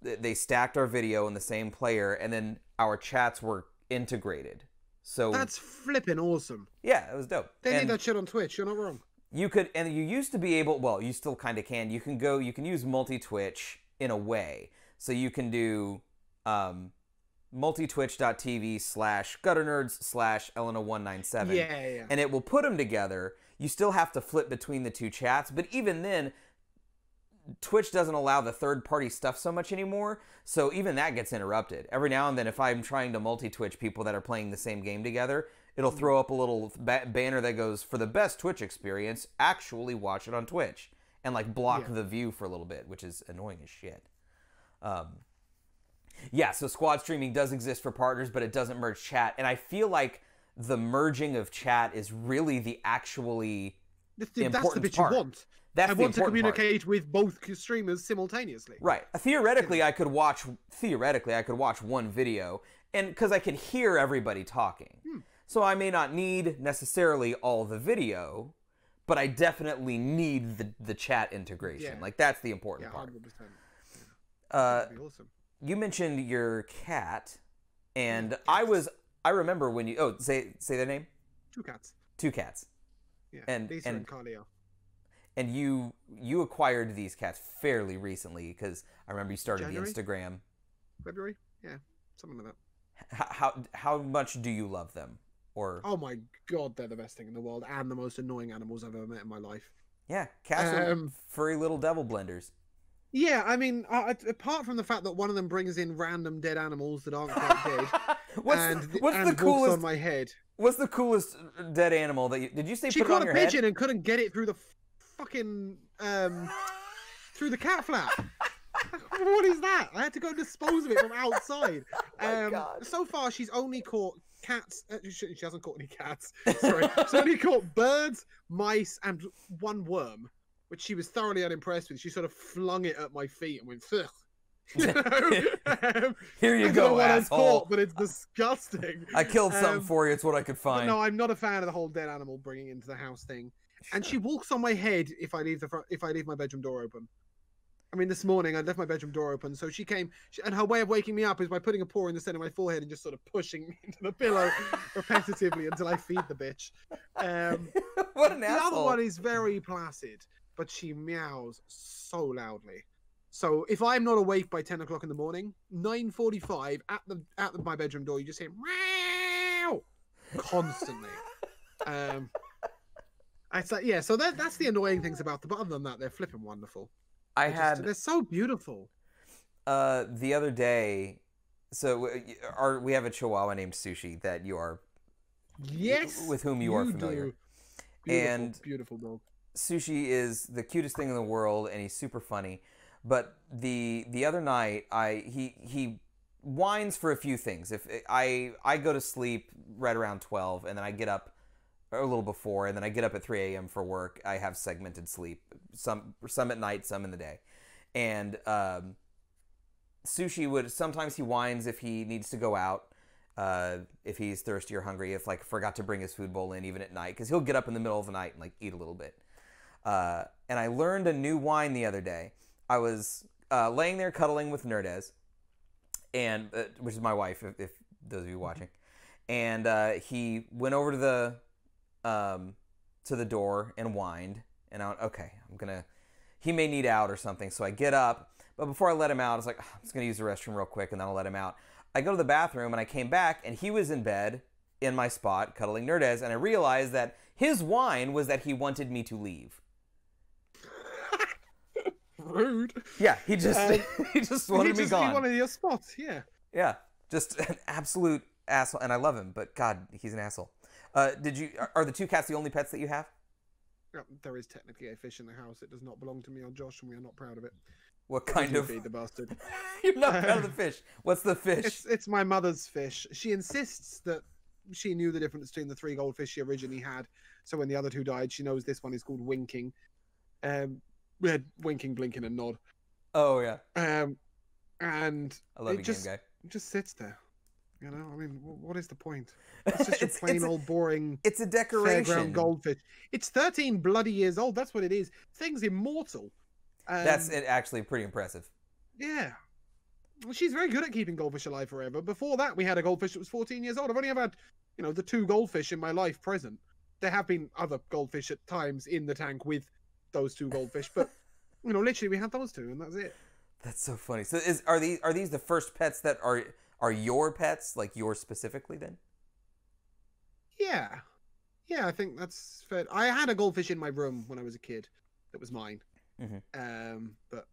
they stacked our video in the same player, and then our chats were integrated. So that's flipping awesome. Yeah, it was dope. They need that shit on Twitch. You're not wrong. You could, and you used to be able. Well, you still kind of can. You can use multi-Twitch in a way. So you can do multitwitch.tv/gutternerds/Elena197. Yeah. And it will put them together. You still have to flip between the two chats, but even then, Twitch doesn't allow the third-party stuff so much anymore, so even that gets interrupted. Every now and then, if I'm trying to multi-Twitch people that are playing the same game together, it'll throw up a little banner that goes, for the best Twitch experience, actually watch it on Twitch, and like block the view for a little bit, which is annoying as shit. So squad streaming does exist for partners, but it doesn't merge chat, and I feel like the merging of chat is really the actually important That's the bit part. You want. That's I want to communicate with both streamers simultaneously. Right. Theoretically, I could watch one video, and because I could hear everybody talking. So I may not need necessarily all the video, but I definitely need the chat integration. Yeah. Like, that's the important part. 100%. That'd be awesome. You mentioned your cat, and I remember when you say their name? Two cats. Yeah. And Lisa and Carleo. And you acquired these cats fairly recently, because I remember you started January? the Instagram. February? Yeah, something like that. How much do you love them? Or oh my god, they're the best thing in the world and the most annoying animals I've ever met in my life. Yeah, cats are furry little devil blenders. Yeah, I mean, apart from the fact that one of them brings in random dead animals that aren't quite dead, what's the walks coolest on my head. What's the coolest dead animal that did you say? She put it on caught your a pigeon head? and couldn't get it through the fucking through the cat flap. What is that? I had to go dispose of it from outside. Oh my God. So far, she's only caught cats. She hasn't caught any cats. Sorry, she's only caught birds, mice, and one worm, which she was thoroughly unimpressed with. She sort of flung it at my feet and went, "Ugh." You know? Here you go, asshole. Caught, but it's disgusting. I killed something for you. It's what I could find. No, I'm not a fan of the whole dead animal bringing into the house thing. And she walks on my head if I leave my bedroom door open. I mean, this morning I left my bedroom door open, so she came, and her way of waking me up is by putting a paw in the center of my forehead and just sort of pushing me into the pillow repetitively until I feed the bitch. What an asshole! The other one is very placid, but she meows so loudly. So if I'm not awake by 10 o'clock in the morning, 9:45 at my bedroom door, you just hear meow constantly. It's like, yeah, so that's the annoying things about them. But other than that, they're flipping wonderful. They're so beautiful. The other day, so we have a Chihuahua named Sushi that you are, with whom you are familiar. Beautiful, beautiful dog. Sushi is the cutest thing in the world, and he's super funny. But the other night, he whines for a few things. If I go to sleep right around 12, and then I get up a little before, and then I get up at 3 a.m. for work. I have segmented sleep, some at night, some in the day. And Sushi sometimes he whines if he needs to go out, if he's thirsty or hungry, if like forgot to bring his food bowl in even at night, because he'll get up in the middle of the night and like eat a little bit. And I learned a new whine the other day. I was laying there cuddling with Nerdez, and which is my wife, if those of you watching, and he went over to the door and whined, and I went, okay, he may need out or something. So I get up, but before I let him out, I was like, I'm just gonna use the restroom real quick, and then I'll let him out. I go to the bathroom, and I came back, and he was in bed in my spot cuddling Nerdez, and I realized that his whine was that he wanted me to leave. Rude. Yeah, he just wanted me gone. He wanted your spot. Yeah. Yeah, just an absolute asshole, and I love him, but God, he's an asshole. Are the two cats the only pets that you have? There is technically a fish in the house. It does not belong to me or Josh, and we are not proud of it. What kind of? Feed the bastard. You're not proud of the fish. What's the fish? It's my mother's fish. She insists that she knew the difference between the 3 goldfish she originally had. So when the other 2 died, she knows this one is called Winking. We had Winking, Blinking, and Nod. Oh yeah. And I love you, game guy. It just sits there. You know, I mean, what is the point? It's just a plain old boring. It's a decoration. Fairground goldfish. It's 13 bloody years old. That's what it is. Thing's immortal. That's actually pretty impressive. Yeah. Well, she's very good at keeping goldfish alive forever. Before that, we had a goldfish that was 14 years old. I've only ever had, the 2 goldfish in my life present. There have been other goldfish at times in the tank with those 2 goldfish, but literally we had those 2, and that's it. That's so funny. So are these the first pets that are your pets, like yours specifically then? Yeah, I think that's fair. I had a goldfish in my room when I was a kid that was mine. Mm-hmm. But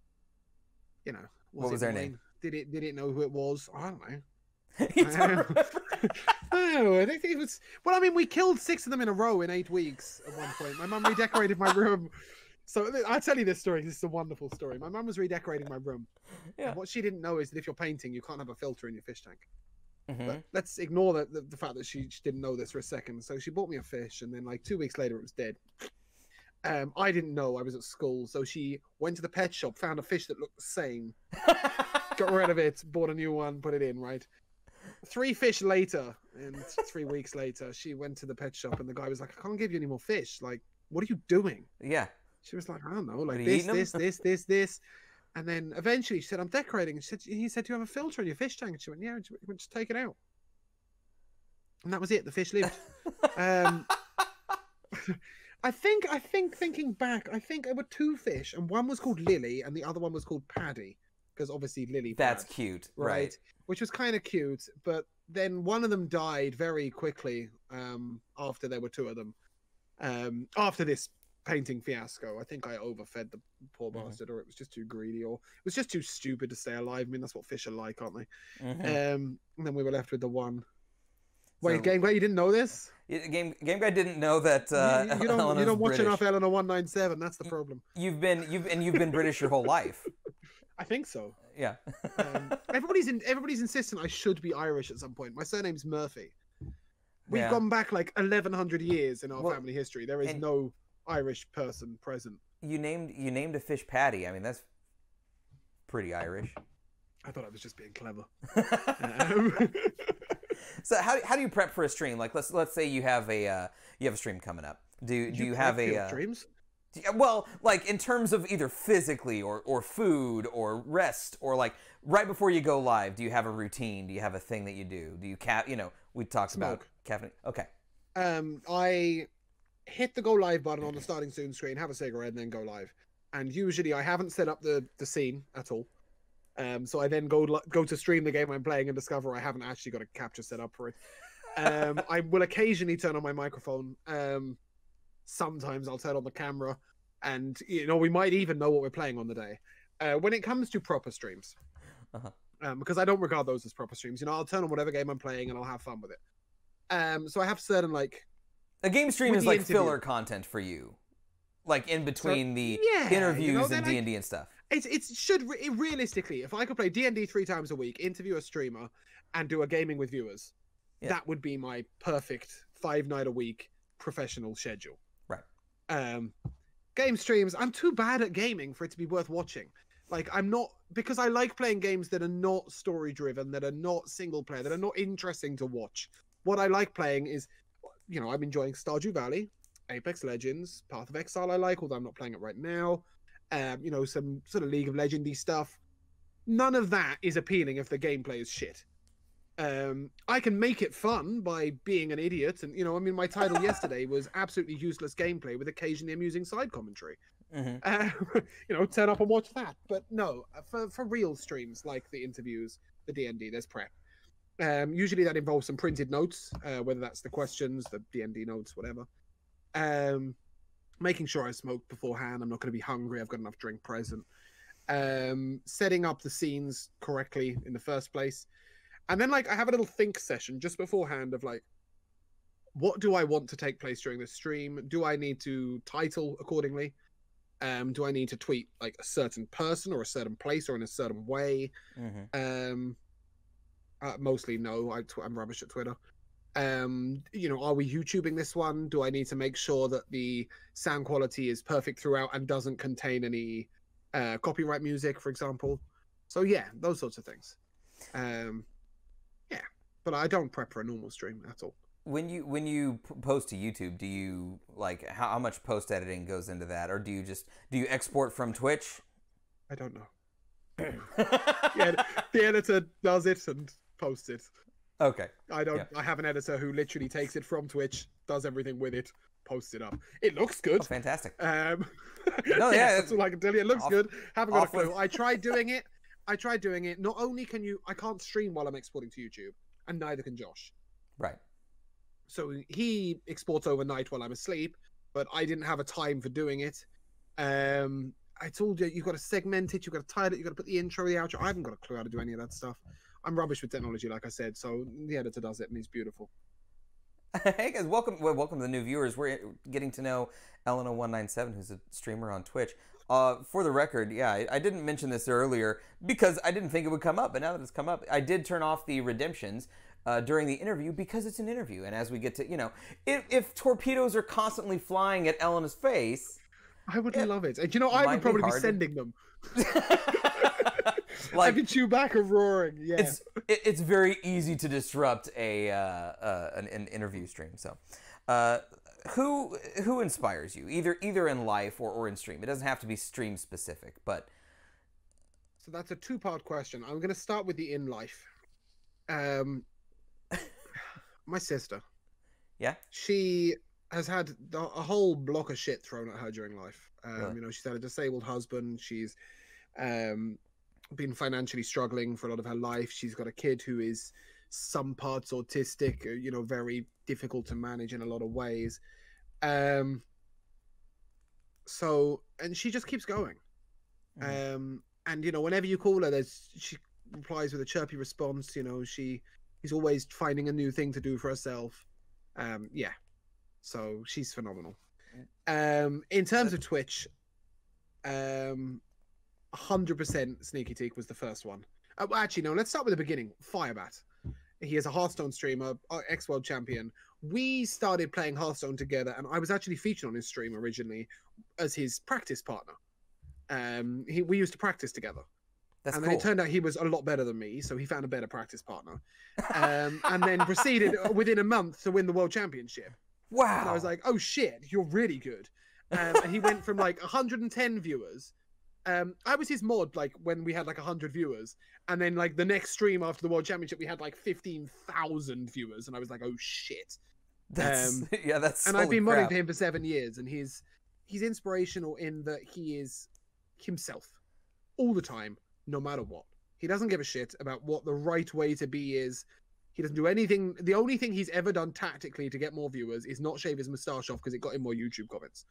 what was their name? Did it know who it was? I don't know. You don't remember? No, I think it was. Well, I mean, we killed 6 of them in a row in 8 weeks at one point. My mum redecorated my room. So I'll tell you this story. This is a wonderful story. My mum was redecorating my room. Yeah. And what she didn't know is that if you're painting, you can't have a filter in your fish tank. Mm-hmm. But let's ignore the fact that she didn't know this for a second. So she bought me a fish, and then like 2 weeks later, it was dead. I didn't know. I was at school, so she went to the pet shop, found a fish that looked the same, got rid of it, bought a new one, put it in. Right. 3 fish later, and 3 weeks later, she went to the pet shop, and the guy was like, "I can't give you any more fish. Like, what are you doing?" Yeah. She was like, "I don't know, like this." And then eventually she said, "I'm decorating." He said, "Do you have a filter in your fish tank?" And she went, "Yeah." And she went, "Just take it out." And that was it. The fish lived. I think thinking back, I think there were 2 fish, and one was called Lily, and the other one was called Paddy, because obviously Lily. That's cute, right? Which was kind of cute, but then one of them died very quickly after there were 2 of them. After this painting fiasco. I think I overfed the poor bastard, or it was just too greedy, or it was just too stupid to stay alive. I mean, that's what fish are like, aren't they? And then we were left with the one. Wait, Game Guy, you didn't know this? Game Guy didn't know that. You don't watch British. enough Eleanor 197. That's the problem. You've been British your whole life. I think so. Yeah. Everybody's insistent I should be Irish at some point. My surname's Murphy. We've gone back like 1100 years in our family history. There is no Irish person present. You named a fish Patty. I mean, that's pretty Irish. I thought I was just being clever. So how do you prep for a stream? Like let's say you have a stream coming up. Do you have a streams? Well, like in terms of either physically or food or rest, or like right before you go live, do you have a routine? Do you have a thing that you do? Do you we talked about caffeine. Okay. I hit the go live button on the starting soon screen, have a cigarette, and then go live. And usually I haven't set up the scene at all. So I then go to stream the game I'm playing and discover I haven't actually got a capture set up for it. I will occasionally turn on my microphone. Sometimes I'll turn on the camera, and we might even know what we're playing on the day. When it comes to proper streams, because I don't regard those as proper streams. I'll turn on whatever game I'm playing and I'll have fun with it. So I have certain a game stream is like filler content for you, like in between the interviews and D&D and stuff. It should realistically, if I could play D&D 3 times a week, interview a streamer, and do a gaming with viewers, that would be my perfect 5-night a week professional schedule. Right. Game streams, I'm too bad at gaming for it to be worth watching. Like, I'm not, because I like playing games that are not story driven, that are not single player, that are not interesting to watch. What I like playing is, I'm enjoying Stardew Valley, Apex Legends, Path of Exile I like, although I'm not playing it right now. Some sort of League of Legends stuff. None of that is appealing if the gameplay is shit. I can make it fun by being an idiot, and my title yesterday was absolutely useless gameplay with occasionally amusing side commentary. Turn up and watch that. But no, for real streams like the interviews, the D&D, there's prep. Usually that involves some printed notes, whether that's the questions, the D&D notes, whatever. Making sure I smoke beforehand. I'm not going to be hungry. I've got enough drink present. Setting up the scenes correctly in the first place. And then, I have a little think session just beforehand of, what do I want to take place during this stream? Do I need to title accordingly? Do I need to tweet, a certain person or a certain place or in a certain way? Mostly no. I'm rubbish at Twitter. Are we YouTubing this one? Do I need to make sure that the sound quality is perfect throughout and doesn't contain any copyright music, for example? So, yeah, those sorts of things. But I don't prep for a normal stream at all. When you post to YouTube, do you how much post editing goes into that, or do you export from Twitch? I don't know. The editor does it and posts it. Okay. I don't. Yeah. I have an editor who literally takes it from Twitch, does everything with it, posts it up. It looks good. Oh, fantastic. That's all I can tell you. It looks good. Haven't got a clue. I tried doing it. Not only I can't stream while I'm exporting to YouTube, and neither can Josh. Right. So he exports overnight while I'm asleep, but I didn't have a time for doing it. I told you, you've got to segment it, you've got to title it, you've got to put the intro, the outro. I haven't got a clue how to do any of that stuff. I'm rubbish with technology, like I said, so the editor does it, and he's beautiful. Hey guys, welcome to the new viewers. We're getting to know Eleanor197, who's a streamer on Twitch. For the record, I didn't mention this earlier because I didn't think it would come up, but now that it's come up, I did turn off the redemptions during the interview because it's an interview, and as we get to, if torpedoes are constantly flying at Eleanor's face, I would love it. And I would probably be sending them. I could chew back a roaring. Yeah, it's very easy to disrupt an interview stream. So, who inspires you, either in life or in stream? It doesn't have to be stream specific, but. So that's a 2-part question. I'm going to start with the in life. My sister. Yeah. She has had a whole block of shit thrown at her during life. Really? She's had a disabled husband. She's been financially struggling for a lot of her life. She's got a kid who is some parts autistic, very difficult to manage in a lot of ways. So, and she just keeps going. And you know, whenever you call her, she replies with a chirpy response. You know, she's always finding a new thing to do for herself. Yeah, so she's phenomenal. In terms of Twitch, 100% Sneaky Teak was the first one. Actually, no, let's start with the beginning. Firebat. He is a Hearthstone streamer, ex-world champion. We started playing Hearthstone together, and I was actually featured on his stream originally as his practice partner. We used to practice together. That's and cool. then it turned out he was a lot better than me, so he found a better practice partner. And then proceeded within a month to win the world championship. Wow. And I was like, oh shit, you're really good. And he went from like 110 viewers. I was his mod like when we had like 100 viewers. And then like the next stream after the world championship, we had like 15,000 viewers. And I was like, oh shit. That's, yeah, that's and I've been modding for him for 7 years. And he's inspirational in that he is himself all the time, no matter what. He doesn't give a shit about what the right way to be is. He doesn't do anything. The only thing he's ever done tactically to get more viewers is not shave his moustache off because it got him more YouTube comments.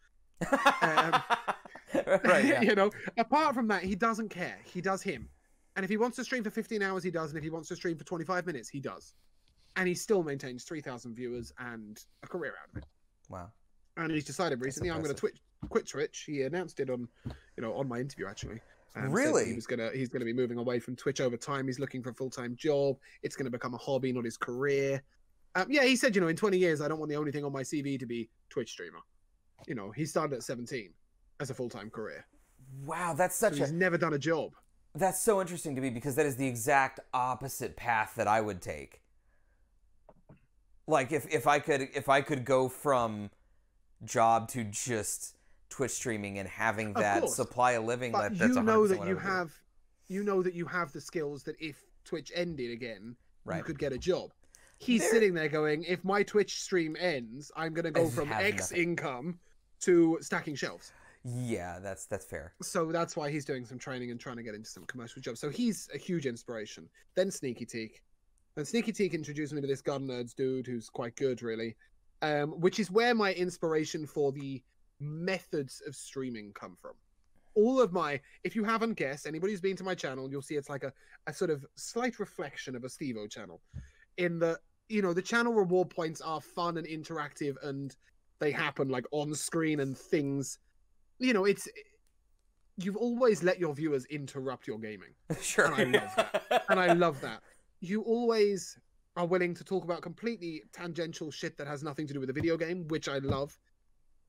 Right, yeah. You know, apart from that, he doesn't care. He does him. And if he wants to stream for 15 hours, he does. And if he wants to stream for 25 minutes, he does. And he still maintains 3,000 viewers and a career out of it. Wow. And he's decided recently, I'm going to quit Twitch. He announced it on, on my interview actually. Really? He's gonna be moving away from Twitch over time. He's looking for a full-time job. It's gonna become a hobby, not his career. Yeah, he said, in 20 years, I don't want the only thing on my CV to be Twitch streamer. He started at 17 as a full-time career. Wow, that's he's never done a job. That's so interesting to me because that is the exact opposite path that I would take. Like if I could go from job to just Twitch streaming and having that supply of living, but that's you know that you have the skills that if Twitch ended again, you could get a job. He's sitting there going, if my Twitch stream ends, I'm going to go from X income to stacking shelves. Yeah, that's fair. So that's why he's doing some training and trying to get into some commercial jobs. So he's a huge inspiration. Then Sneaky Teak. And Sneaky Teak introduced me to this Gun Nerds dude who's quite good, really. Which is where my inspiration for the methods of streaming come from. All of my, if you haven't guessed, anybody who's been to my channel, you'll see it's like a sort of slight reflection of a Steve-O channel. In the, the channel reward points are fun and interactive and they happen like on screen and things. You've always let your viewers interrupt your gaming. Sure. And I love that. You always are willing to talk about completely tangential shit that has nothing to do with the video game, which I love.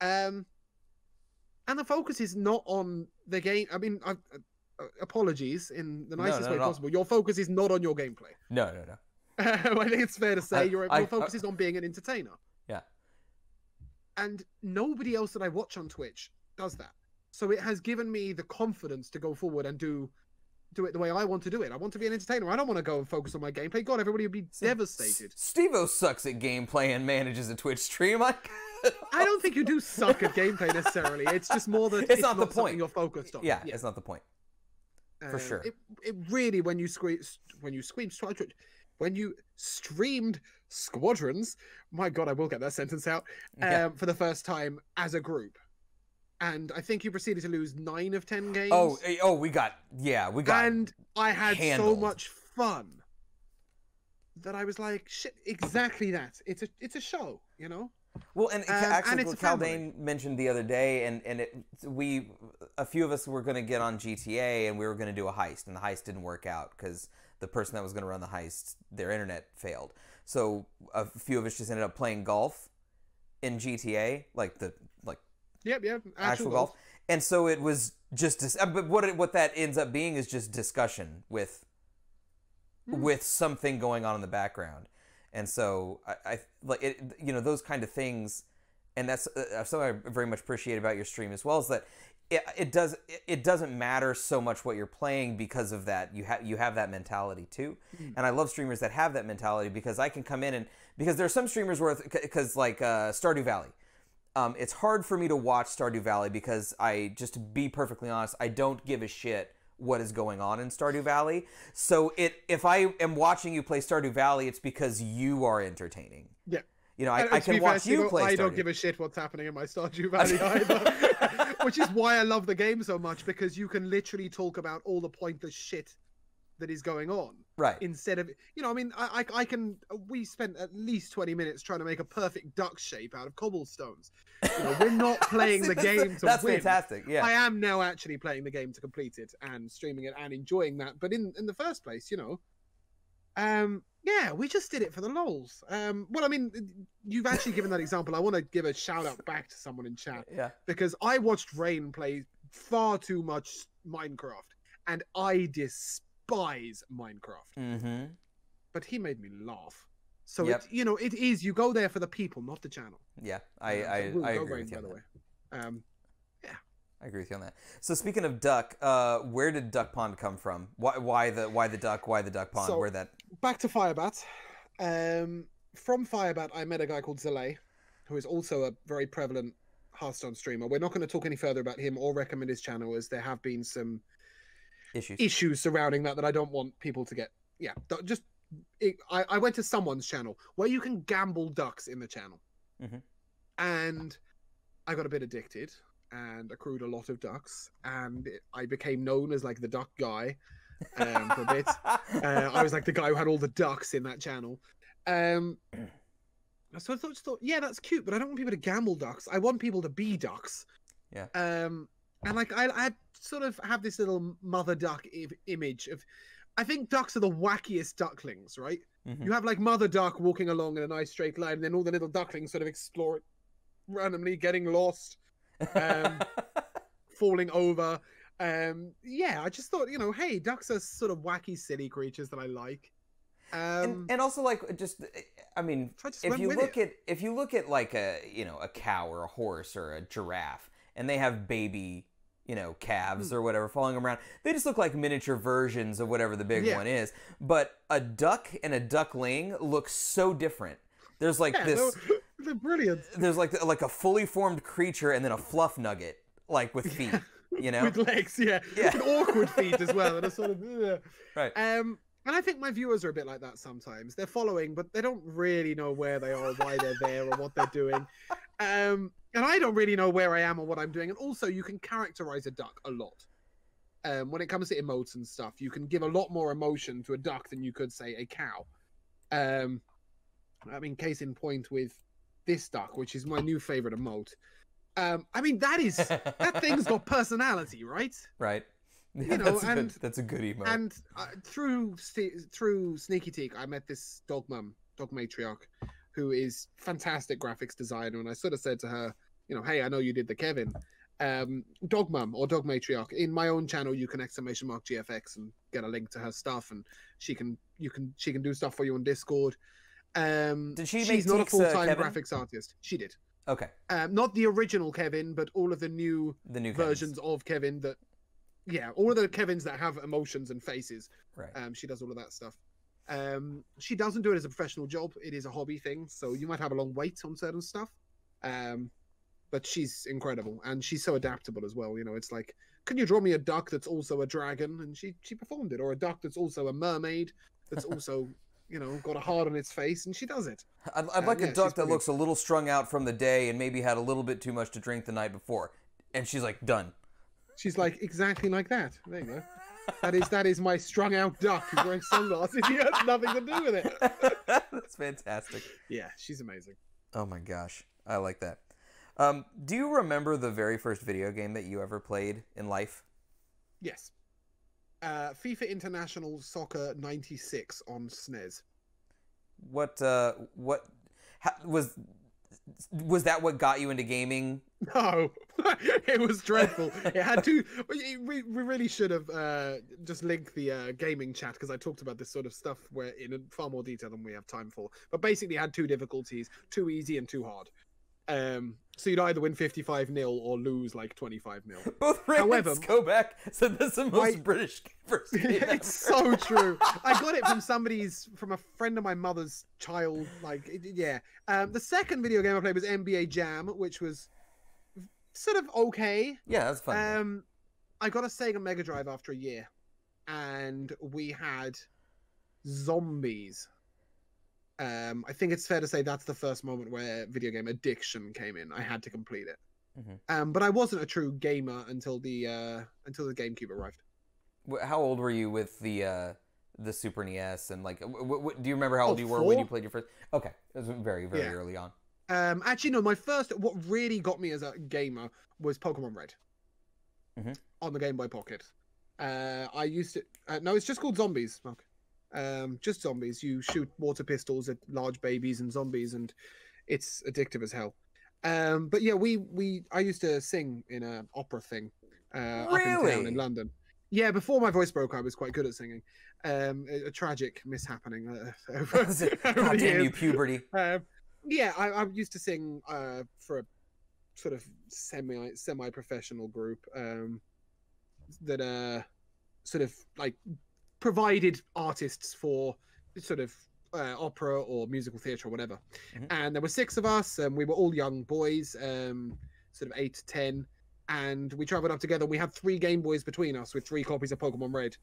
And the focus is not on the game. I mean, apologies in the nicest way possible. Your focus is not on your gameplay. No. I think it's fair to say your focus is on being an entertainer. Yeah. And nobody else that I watch on Twitch does that. So it has given me the confidence to go forward and do it the way I want to do it. I want to be an entertainer. I don't want to go and focus on my gameplay. God, everybody would be devastated. Steve-O sucks at gameplay and manages a Twitch stream. I don't think you do suck at gameplay necessarily. It's just more that it's not the point you're focused on. Yeah, it's not the point. For sure. It really, when you streamed Squadrons, my God, I will get that sentence out, for the first time as a group. And I think you proceeded to lose 9 of 10 games. Oh, we got. And I had so much fun that I was like, shit, exactly that. It's a show, Well, and actually, what Kaldane mentioned the other day, and a few of us were going to get on GTA, and we were going to do a heist, and the heist didn't work out because the person that was going to run the heist, their internet failed. So a few of us just ended up playing golf in GTA, Yep, actual golf. And so it was just, but what that ends up being is just discussion with something going on in the background. And so I like it, those kind of things, and that's something I very much appreciate about your stream as well, is that it doesn't matter so much what you're playing because of that. You have that mentality too. And I love streamers that have that mentality, because I can come in and, because there are some streamers where, because like Stardew Valley, it's hard for me to watch Stardew Valley because just to be perfectly honest, I don't give a shit what is going on in Stardew Valley. So if I am watching you play Stardew Valley, it's because you are entertaining. Yeah. You know, I can watch you play Stardew. I don't give a shit what's happening in my Stardew Valley either. Which is why I love the game so much, because you can literally talk about all the pointless shit that is going on. Right. Instead of, you know, I mean, we spent at least 20 minutes trying to make a perfect duck shape out of cobblestones. You know, we're not playing the game to That's win. fantastic, yeah. I am now actually playing the game to complete it and streaming it and enjoying that. But in the first place, you know, yeah, we just did it for the lols. Well, I mean, you've actually given that example. I want to give a shout out back to someone in chat. Yeah. Because I watched Rain play far too much Minecraft, and I despise Minecraft. Mm-hmm. But he made me laugh. So, it, you know, it is, you go there for the people, not the channel. Yeah, I agree with you on that. Yeah. I agree with you on that. So speaking of duck, where did Duck Pond come from? Why the duck? Why the Duck Pond? So, where that? Back to Firebat. From Firebat, I met a guy called Zalay, who is also a very prevalent Hearthstone streamer. We're not going to talk any further about him or recommend his channel, as there have been some issues surrounding that I don't want people to get. Yeah, just I went to someone's channel where you can gamble ducks in the channel, and I got a bit addicted and accrued a lot of ducks, and I became known as like the duck guy for a bit. I was like the guy who had all the ducks in that channel. So I just thought, yeah, that's cute, but I don't want people to gamble ducks. I want people to be ducks. Yeah. And like I sort of have this little mother duck image of, I think ducks are the wackiest ducklings, right? You have like mother duck walking along in a nice straight line, and then all the little ducklings sort of explore it randomly, getting lost, falling over. Yeah, I just thought, you know, hey, ducks are sort of wacky, silly creatures that I like. And also, like, just, I mean, if you look at like a cow or a horse or a giraffe, and they have baby, you know, calves or whatever following them around, they just look like miniature versions of whatever the big one is. But a duck and a duckling look so different. There's like this. They're brilliant. There's like a fully formed creature and then a fluff nugget, like with feet. You know, with legs, with awkward feet as well, and a sort of right. And I think my viewers are a bit like that sometimes. They're following, but they don't really know where they are, why they're there, or what they're doing. And I don't really know where I am or what I'm doing. And also, you can characterize a duck a lot. When it comes to emotes and stuff, you can give a lot more emotion to a duck than you could, say, a cow. I mean, case in point with this duck, which is my new favorite emote. I mean, that thing's got personality, right? Right. You know, that's a good emote. And through Sneaky Teak, I met this dog matriarch, who is fantastic graphics designer. And I sort of said to her, you know, hey, I know you did the Kevin. Dog mum or dog matriarch, in my own channel, you can !GFX and get a link to her stuff, and she can do stuff for you on Discord. Did she? She's not a full-time graphics artist. She did. Okay. Not the original Kevin, but all of the new versions of Kevin that. Yeah, all of the Kevins that have emotions and faces. Right. She does all of that stuff. She doesn't do it as a professional job. It is a hobby thing, so you might have a long wait on certain stuff. But she's incredible, and she's so adaptable as well. You know, it's like, can you draw me a duck that's also a dragon? And she performed it, or a duck that's also a mermaid, that's also, you know, got a heart on its face, and she does it. I'd like a duck that looks a little strung out from the day and maybe had a little bit too much to drink the night before, and she's like, done. She's like, exactly like that. There you go. That is my strung out duck who's wearing sunglasses. He has nothing to do with it. That's fantastic. Yeah, she's amazing. Oh my gosh, I like that. Do you remember the very first video game that you ever played in life? Yes. FIFA International Soccer 96 on SNES. What was that what got you into gaming? No, it was dreadful. It had two. We really should have just linked the gaming chat, because I talked about this sort of stuff in far more detail than we have time for. But basically, it had two difficulties: too easy and too hard. So you'd either win 55-0 or lose like 25-0. Both ratings go back. So that's the most British first game ever. It's so true. I got it from a friend of my mother's child. Like, yeah. The second video game I played was NBA Jam, which was sort of okay. Yeah, that's fun. I got a Sega Mega Drive after a year, and we had zombies. I think it's fair to say that's the first moment where video game addiction came in. I had to complete it. But I wasn't a true gamer until the GameCube arrived. How old were you with the Super NES, and like, do you remember how old you were when you played your first? Okay, it was very early on. Actually, no. What really got me as a gamer was Pokemon Red on the Game Boy Pocket. I used to. No, it's just called Zombies, Mark. Just zombies. You shoot water pistols at large babies and zombies, and it's addictive as hell. But yeah, I used to sing in an opera thing up in town in London. Yeah, before my voice broke, I was quite good at singing. A tragic mishappening. God damn you, puberty. Yeah, I used to sing for a sort of semi-professional group that sort of like provided artists for sort of opera or musical theatre or whatever. And there were 6 of us, and we were all young boys, sort of 8 to 10. And we travelled up together. We had 3 Game Boys between us with 3 copies of Pokemon Red.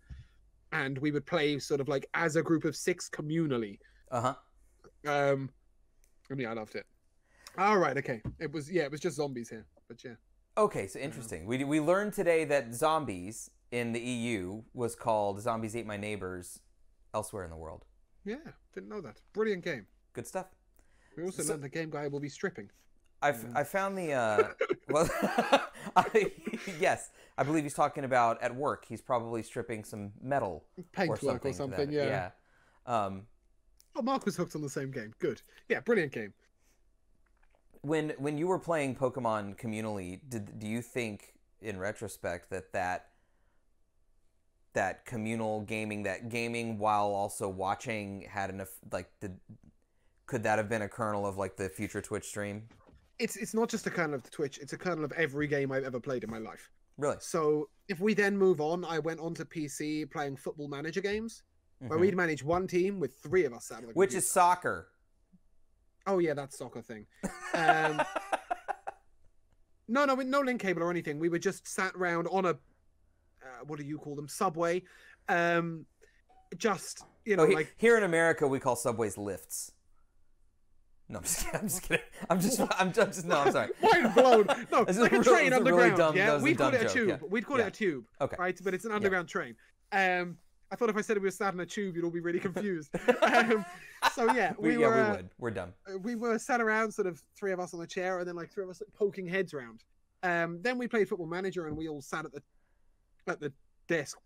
And we would play sort of like as a group of 6 communally. And yeah, I loved it. All right, okay. It was just zombies here, but yeah. Okay, so interesting. We learned today that zombies in the EU was called Zombies Ate My Neighbors elsewhere in the world. Yeah, didn't know that. Brilliant game. Good stuff. We also learned the game guy will be stripping. I found the well, yes, I believe he's talking about at work. He's probably stripping some metal paintwork or something. Yeah. Oh, Mark was hooked on the same game. Good. Yeah, brilliant game. When you were playing Pokemon communally, do you think in retrospect that communal gaming, that gaming while also watching had enough, like, could that have been a kernel of like the future Twitch stream? It's not just a kernel of the Twitch, it's a kernel of every game I've ever played in my life. Really? So if we then move on, I went on to PC playing Football Manager games, where we'd manage one team with 3 of us out of the Which is soccer. Oh yeah, that soccer thing. No link cable or anything. We were just sat around on a what do you call them? Subway. Just like here in America, we call subways lifts. No, I'm just kidding. I'm just no, I'm sorry. Mind blown. No, it's like a train underground. Really we'd call it a tube. Yeah. We'd call it a tube. Okay. Right, but it's an underground train. I thought if I said we were sat in a tube, you'd all be really confused. So yeah, we're done. We were sat around, sort of 3 of us on a chair, and then like 3 of us like, poking heads around. Then we played Football Manager, and we all sat at the desk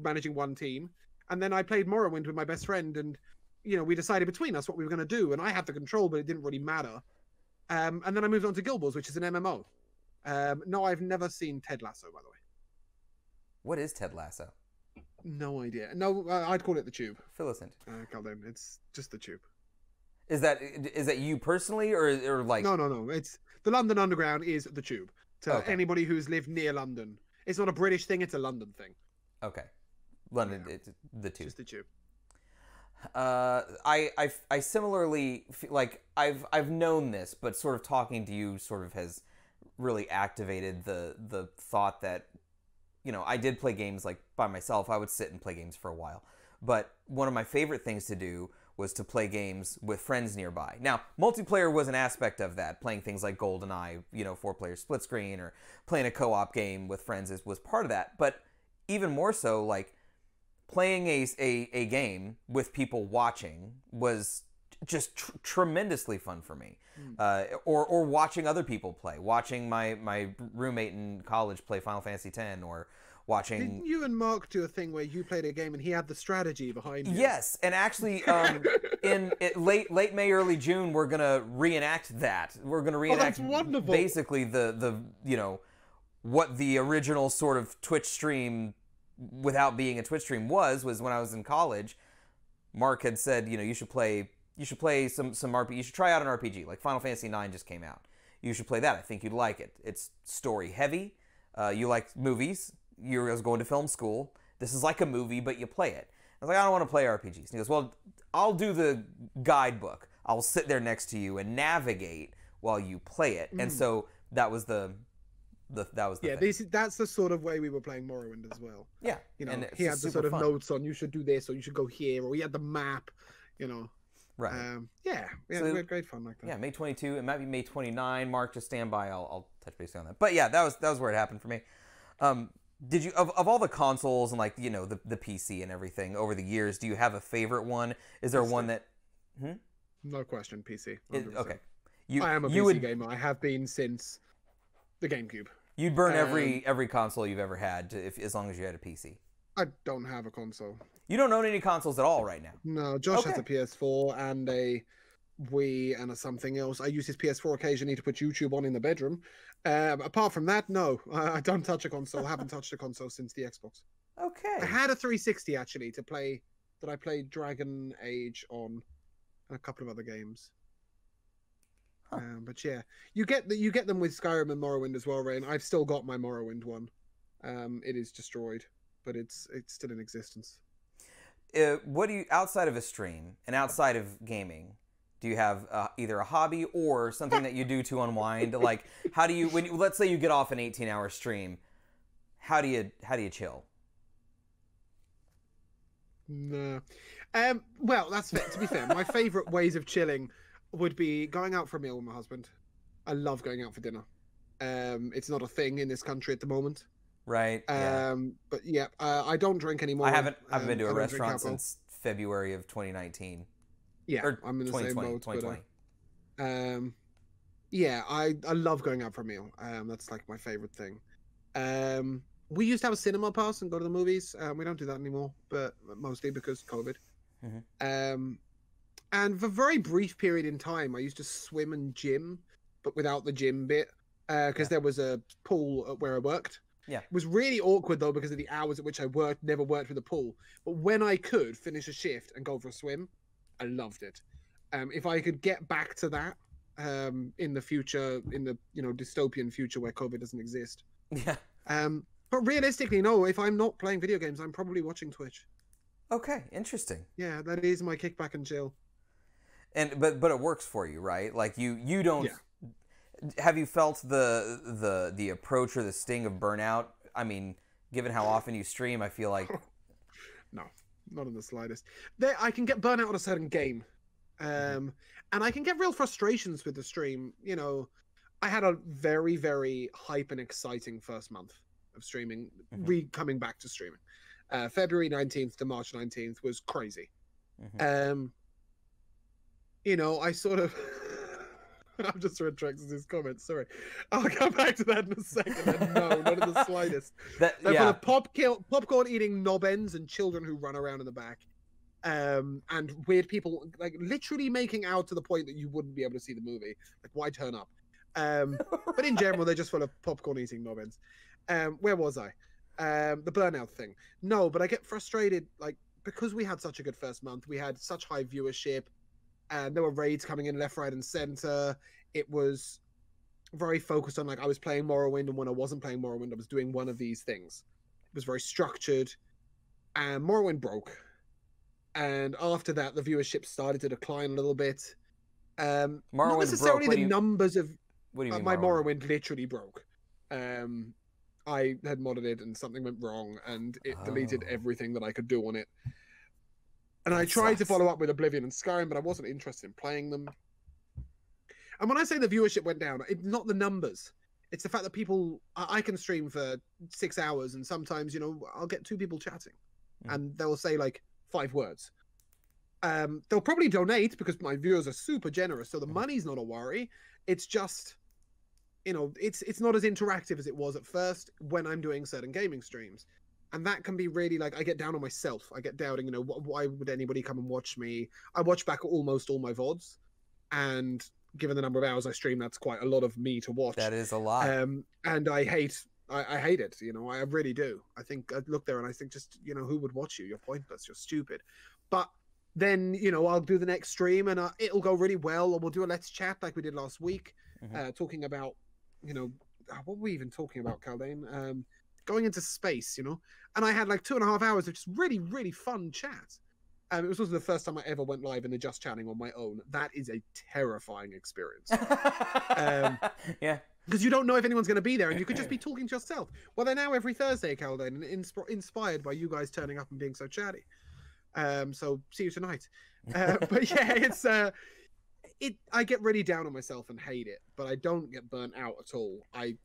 managing one team. And then I played Morrowind with my best friend, and we decided between us what we were going to do, and I had the control, but it didn't really matter. And then I moved on to Guild Wars, which is an MMO. No, I've never seen Ted Lasso, by the way. What is Ted Lasso? No idea. No, I'd call it the Tube. Fill us in. Goddamn, it's just the Tube. Is that you personally, or like? No. It's the London Underground is the Tube. To anybody who's lived near London, it's not a British thing; it's a London thing. Okay, London, it's the Tube. Just the Tube. I similarly feel like I've known this, but sort of talking to you sort of has really activated the thought that I did play games like by myself. I would sit and play games for a while, but one of my favorite things to do was to play games with friends nearby. Now, multiplayer was an aspect of that. Playing things like GoldenEye, 4-player split screen, or playing a co-op game with friends was part of that. But even more so, like playing a game with people watching was just tremendously fun for me. Or watching other people play, watching my roommate in college play Final Fantasy X, or watching. Didn't you and Mark do a thing where you played a game and he had the strategy behind you? Yes, and actually, in late May, early June, we're gonna reenact that. We're gonna reenact basically the what the original sort of Twitch stream, without being a Twitch stream, was when I was in college. Mark had said, you should play some RPG. You should try out an RPG. Like Final Fantasy IX just came out. You should play that. I think you'd like it. It's story heavy. You like movies. I was going to film school. This is like a movie, but you play it. I was like, I don't want to play RPGs. And he goes, well, I'll do the guidebook. I'll sit there next to you and navigate while you play it. And so that was the thing. That's the sort of way we were playing Morrowind as well. Yeah. He had the sort of notes on, you should do this, or you should go here, or he had the map, Right. Yeah, So, we had great fun like that. Yeah, May 22. It might be May 29. Mark, just stand by. I'll touch base on that. But yeah, that was where it happened for me. Did you of all the consoles and like the PC and everything over the years, do you have a favorite one? Is there one that? No question, PC. Okay. I am a PC gamer. I have been since the GameCube. You'd burn every console you've ever had as long as you had a PC. I don't have a console. You don't own any consoles at all right now? No, Josh has a PS4 and a Wii and a something else. I use his PS4 occasionally to put YouTube on in the bedroom. Apart from that, no, I don't touch a console. I haven't touched a console since the Xbox. Okay. I had a 360 actually to play. That I played Dragon Age on, and a couple of other games. Huh. But yeah, you get them with Skyrim and Morrowind as well, Ray. And I've still got my Morrowind one. It is destroyed, but it's still in existence. What do you, outside of a stream and outside of gaming, do you have either a hobby or something that you do to unwind? Like, how do you, let's say you get off an 18-hour stream, how do you chill? No. Well, that's fair. To be fair, my favorite ways of chilling would be going out for a meal with my husband. I love going out for dinner. It's not a thing in this country at the moment. Right. Yeah. But yeah, I don't drink anymore. I haven't been to a restaurant since February of 2019. Yeah, or I'm in the same boat. 2020. But, yeah, I love going out for a meal. That's like my favorite thing. We used to have a cinema pass and go to the movies. We don't do that anymore, but mostly because COVID. Mm-hmm. And for a very brief period in time, I used to swim and gym, but without the gym bit, because there was a pool where I worked. Yeah. It was really awkward though because of the hours at which I worked. Never worked with a pool, but when I could finish a shift and go for a swim, I loved it. If I could get back to that in the future, in the dystopian future where COVID doesn't exist. Yeah. But realistically, no. If I'm not playing video games, I'm probably watching Twitch. Okay, interesting. Yeah, that is my kickback and chill. And but it works for you, right? Like you don't. Yeah. Have you felt the approach or the sting of burnout? I mean, given how often you stream, I feel like no, not in the slightest. I can get burnout on a certain game, and I can get real frustrations with the stream. You know, I had a very, very hype and exciting first month of streaming, coming back to streaming. February 19th to March 19th was crazy. You know, I sort of. I'm just retracting his comments. Sorry, I'll come back to that in a second. And no, not in the slightest. They're full of popcorn eating knob-ends and children who run around in the back, and weird people like literally making out to the point that you wouldn't be able to see the movie. Like, why turn up? But in general, they're just full of popcorn eating knob-ends. Where was I? The burnout thing. No, but I get frustrated like because we had such a good first month. We had such high viewership. And there were raids coming in left, right, and center. It was very focused on, like, I was playing Morrowind, and when I wasn't playing Morrowind, I was doing one of these things. It was very structured, and Morrowind broke. And after that, the viewership started to decline a little bit. Not necessarily the numbers of... What do you mean my Morrowind literally broke. I had modded it, and something went wrong, and it deleted everything that I could do on it. And I tried to follow up with Oblivion and Skyrim, but I wasn't interested in playing them. And when I say the viewership went down, it's not the numbers. It's the fact that people... I can stream for 6 hours, and sometimes, I'll get 2 people chatting. And they'll say, 5 words. They'll probably donate, because my viewers are super generous, so the money's not a worry. It's just... it's not as interactive as it was at first when I'm doing certain gaming streams. And that can be really I get down on myself. I get doubting, why would anybody come and watch me? I watch back almost all my VODs. And given the number of hours I stream, that's quite a lot of me to watch. That is a lot. And I hate it. I really do. I think I look there and I think just, who would watch you? You're pointless. You're stupid. But then, I'll do the next stream and it'll go really well. Or we'll do a Let's Chat like we did last week. Talking about, what were we even talking about, Kaldane? Going into space, and I had 2.5 hours of just really, really fun chat. It was also the first time I ever went live in the Just Chatting on my own. That is a terrifying experience. Yeah. Because you don't know if anyone's going to be there, and you could just be talking to yourself. Well, they're now every Thursday, Kaldane, inspired by you guys turning up and being so chatty. So see you tonight. But yeah, it's I get really down on myself and hate it, but I don't get burnt out at all. I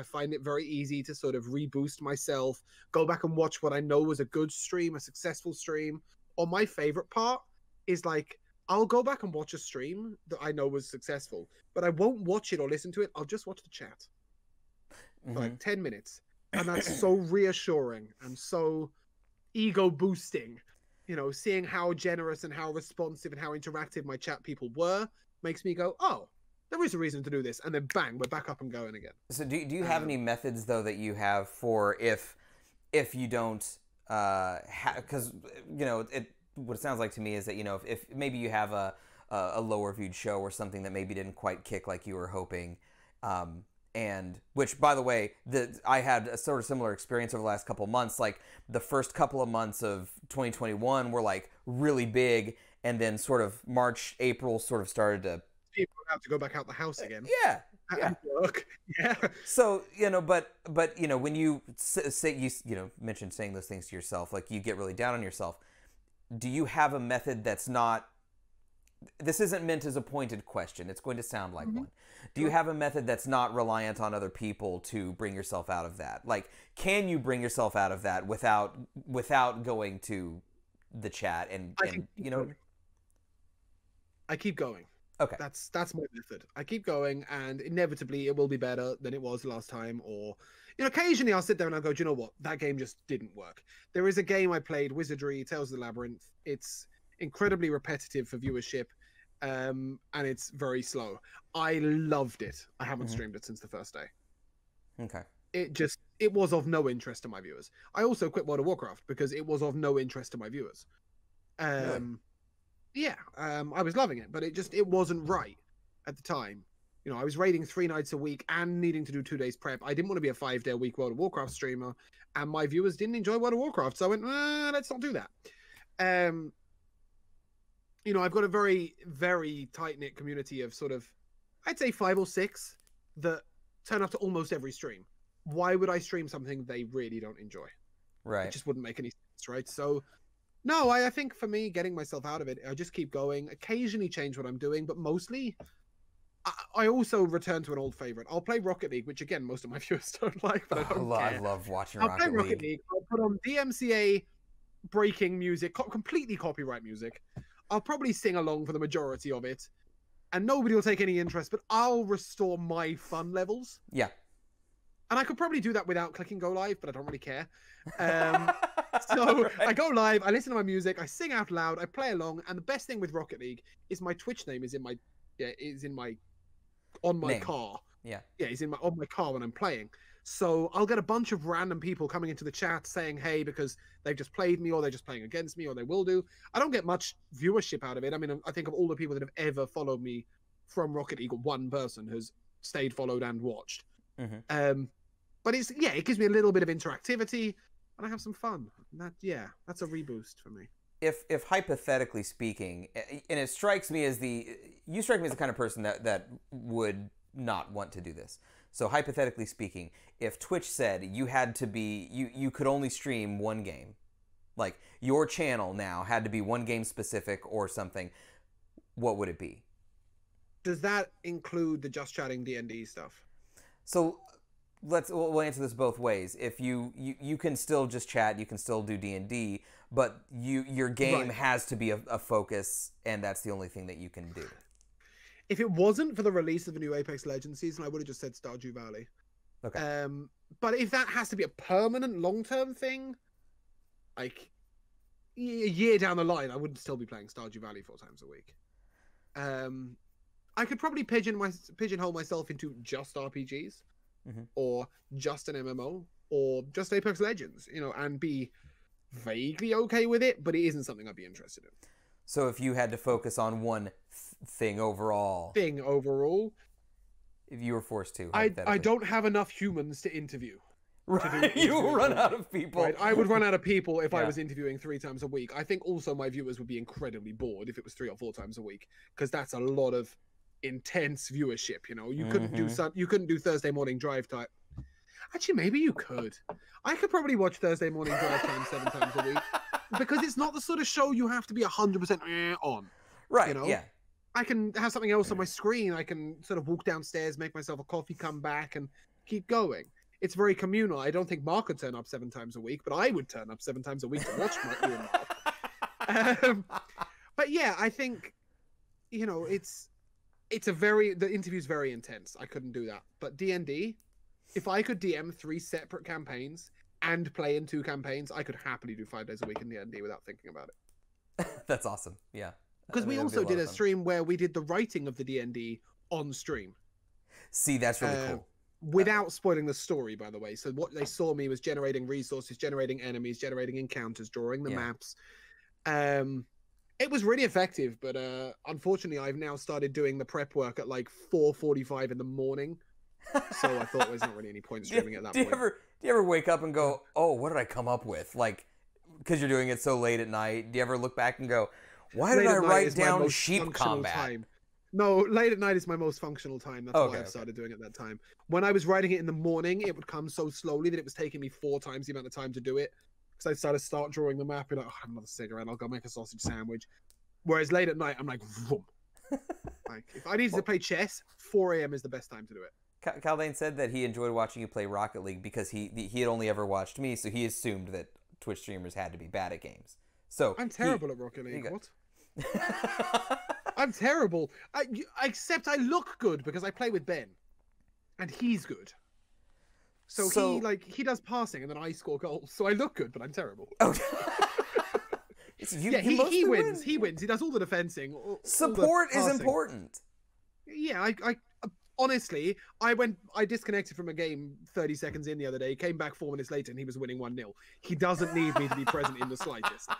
find it very easy to sort of reboost myself, go back and watch what I know was a good stream, a successful stream. Or my favorite part is like, I'll go back and watch a stream that I know was successful, but I won't watch it or listen to it. I'll just watch the chat for like 10 minutes. And that's so reassuring and so ego boosting. You know, seeing how generous and how responsive and how interactive my chat people were makes me go, oh, there is a reason to do this. And then bang, we're back up and going again. So do you have any methods, though, that you have for if you don't, because, you know, what it sounds like to me is that, you know, if maybe you have a lower viewed show or something that maybe didn't quite kick like you were hoping, and which, by the way, I had a sort of similar experience over the last couple of months. Like the first couple of months of 2021 were like really big, and then sort of March, April sort of started to. People have to go back out the house again. Yeah. And work. Yeah. So, you know, but you know, when you say you know mentioned saying those things to yourself, like you get really down on yourself. Do you have a method that's not? This isn't meant as a pointed question. It's going to sound like one. Do you have a method that's not reliant on other people to bring yourself out of that? Like, can you bring yourself out of that without going to the chat and you know? I keep going. Okay. That's my method. I keep going, and inevitably it will be better than it was last time. Or, you know, occasionally I'll sit there and I'll go, do you know what? That game just didn't work. There is a game I played, Wizardry, Tales of the Labyrinth. It's incredibly repetitive for viewership, and it's very slow. I loved it. I haven't streamed it since the first day. Okay. It was of no interest to my viewers. I also quit World of Warcraft because it was of no interest to my viewers. Really? Yeah, I was loving it, but it wasn't right at the time. You know, I was raiding 3 nights a week and needing to do 2 days prep. I didn't want to be a 5-day-a-week World of Warcraft streamer, and my viewers didn't enjoy World of Warcraft, so I went, let's not do that. You know, I've got a very, very tight-knit community of sort of, I'd say 5 or 6 that turn up to almost every stream. Why would I stream something they really don't enjoy? Right. It just wouldn't make any sense, right? So, no, I think for me, getting myself out of it, I just keep going, occasionally change what I'm doing, but mostly, I also return to an old favorite. I'll play Rocket League, which again, most of my viewers don't like, but I don't care. I love watching I'll play Rocket League. I'll put on DMCA breaking music, completely copyright music. I'll probably sing along for the majority of it, and nobody will take any interest, but I'll restore my fun levels. Yeah. And I could probably do that without clicking go live, but I don't really care. So right. I go live, I listen to my music, I sing out loud, I play along, and the best thing with Rocket League is my Twitch name is on my car. Yeah. Yeah, it's on my car when I'm playing. So I'll get a bunch of random people coming into the chat saying, hey, because they've just played me, or they're just playing against me, or they will do. I don't get much viewership out of it. I mean, I think of all the people that have ever followed me from Rocket League, one person has stayed followed and watched. But it gives me a little bit of interactivity, and I have some fun. And that's a reboost for me. If hypothetically speaking, and it strikes me as you strike me as the kind of person that would not want to do this. So hypothetically speaking, if Twitch said you had to be, you could only stream one game, like your channel now had to be one game specific or something, what would it be? Does that include the just chatting D&D stuff? So we'll answer this both ways. If you can still just chat, you can still do D&D, but your game has to be a focus, and that's the only thing that you can do. If it wasn't for the release of the new Apex Legends season, I would have just said Stardew Valley. Okay. But if that has to be a permanent, long-term thing, like a year down the line, I would still be playing Stardew Valley 4 times a week. I could probably pigeonhole myself into just RPGs, or just an MMO, or just Apex Legends, you know, and be vaguely okay with it, but it isn't something I'd be interested in. So if you had to focus on one thing overall, if you were forced to, I don't have enough humans to interview. Right. You will run out of people. Right. I would run out of people if I was interviewing 3 times a week. I think also my viewers would be incredibly bored if it was 3 or 4 times a week, because that's a lot of intense viewership. You know, you couldn't do Thursday morning drive time. Actually, maybe you could. I could probably watch Thursday morning drive time 7 times a week. because it's not the sort of show you have to be 100% on. Right. You know? Yeah. I can have something else on my screen. I can sort of walk downstairs, make myself a coffee, come back, and keep going. It's very communal. I don't think Mark would turn up 7 times a week, but I would turn up 7 times a week to watch you and Mark. But yeah, I think, you know, the interview's very intense. I couldn't do that. But D&D, if I could DM 3 separate campaigns and play in 2 campaigns, I could happily do 5 days a week in D&D without thinking about it. That's awesome. Yeah. Because we also did a stream where we did the writing of the D&D on stream. See, that's really cool. Without spoiling the story, by the way. So what they saw me was generating resources, generating enemies, generating encounters, drawing the maps. It was really effective, but unfortunately, I've now started doing the prep work at like 4:45 in the morning. So I thought there's not really any point streaming at that point. Do you ever wake up and go, oh, what did I come up with? Like, because you're doing it so late at night, do you ever look back and go, why did I write down sheep combat? Time. No, late at night is my most functional time. That's why I've started doing it at that time. When I was writing it in the morning, it would come so slowly that it was taking me 4 times the amount of time to do it. Because I'd start drawing the map, and like, oh, I have another cigarette, I'll go make a sausage sandwich. Whereas late at night, I'm like, vroom. Like, if I needed to play chess, 4 a.m. is the best time to do it. Kaldane said that he enjoyed watching you play Rocket League because he had only ever watched me, so he assumed that Twitch streamers had to be bad at games. So I'm terrible at Rocket League. What? I'm terrible. Except I look good because I play with Ben, and he's good. So he does passing, and then I score goals. So I look good, but I'm terrible. Okay. He wins. He wins. He does all the defensing. Support is important. Yeah, I honestly, I disconnected from a game 30 seconds in the other day, came back 4 minutes later, and he was winning 1-0. He doesn't need me to be present in the slightest.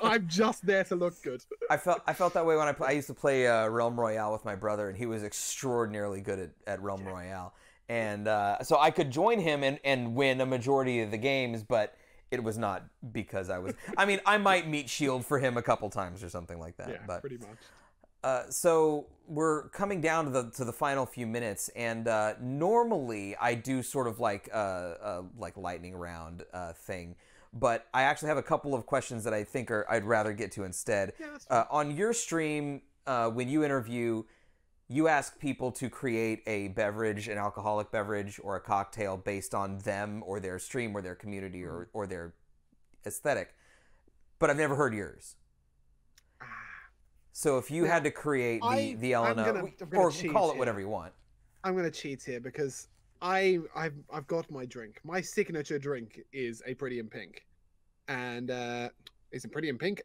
I'm just there to look good. I felt that way when I used to play Realm Royale with my brother, and he was extraordinarily good at Realm Royale. And so I could join him and win a majority of the games, but it was not because I was... I mean, I might meet Shield for him a couple times or something like that. Yeah, but, pretty much. So we're coming down to the final few minutes, and normally I do sort of like lightning round thing, but I actually have a couple of questions that I think I'd rather get to instead. Yeah, on your stream, when you interview, you ask people to create a beverage, an alcoholic beverage, or a cocktail based on them or their stream or their community or their aesthetic, but I've never heard yours. So if you had to create the Elena, or call it whatever you want. I'm going to cheat here because I've got my drink. My signature drink is a Pretty in Pink. And is it Pretty in Pink?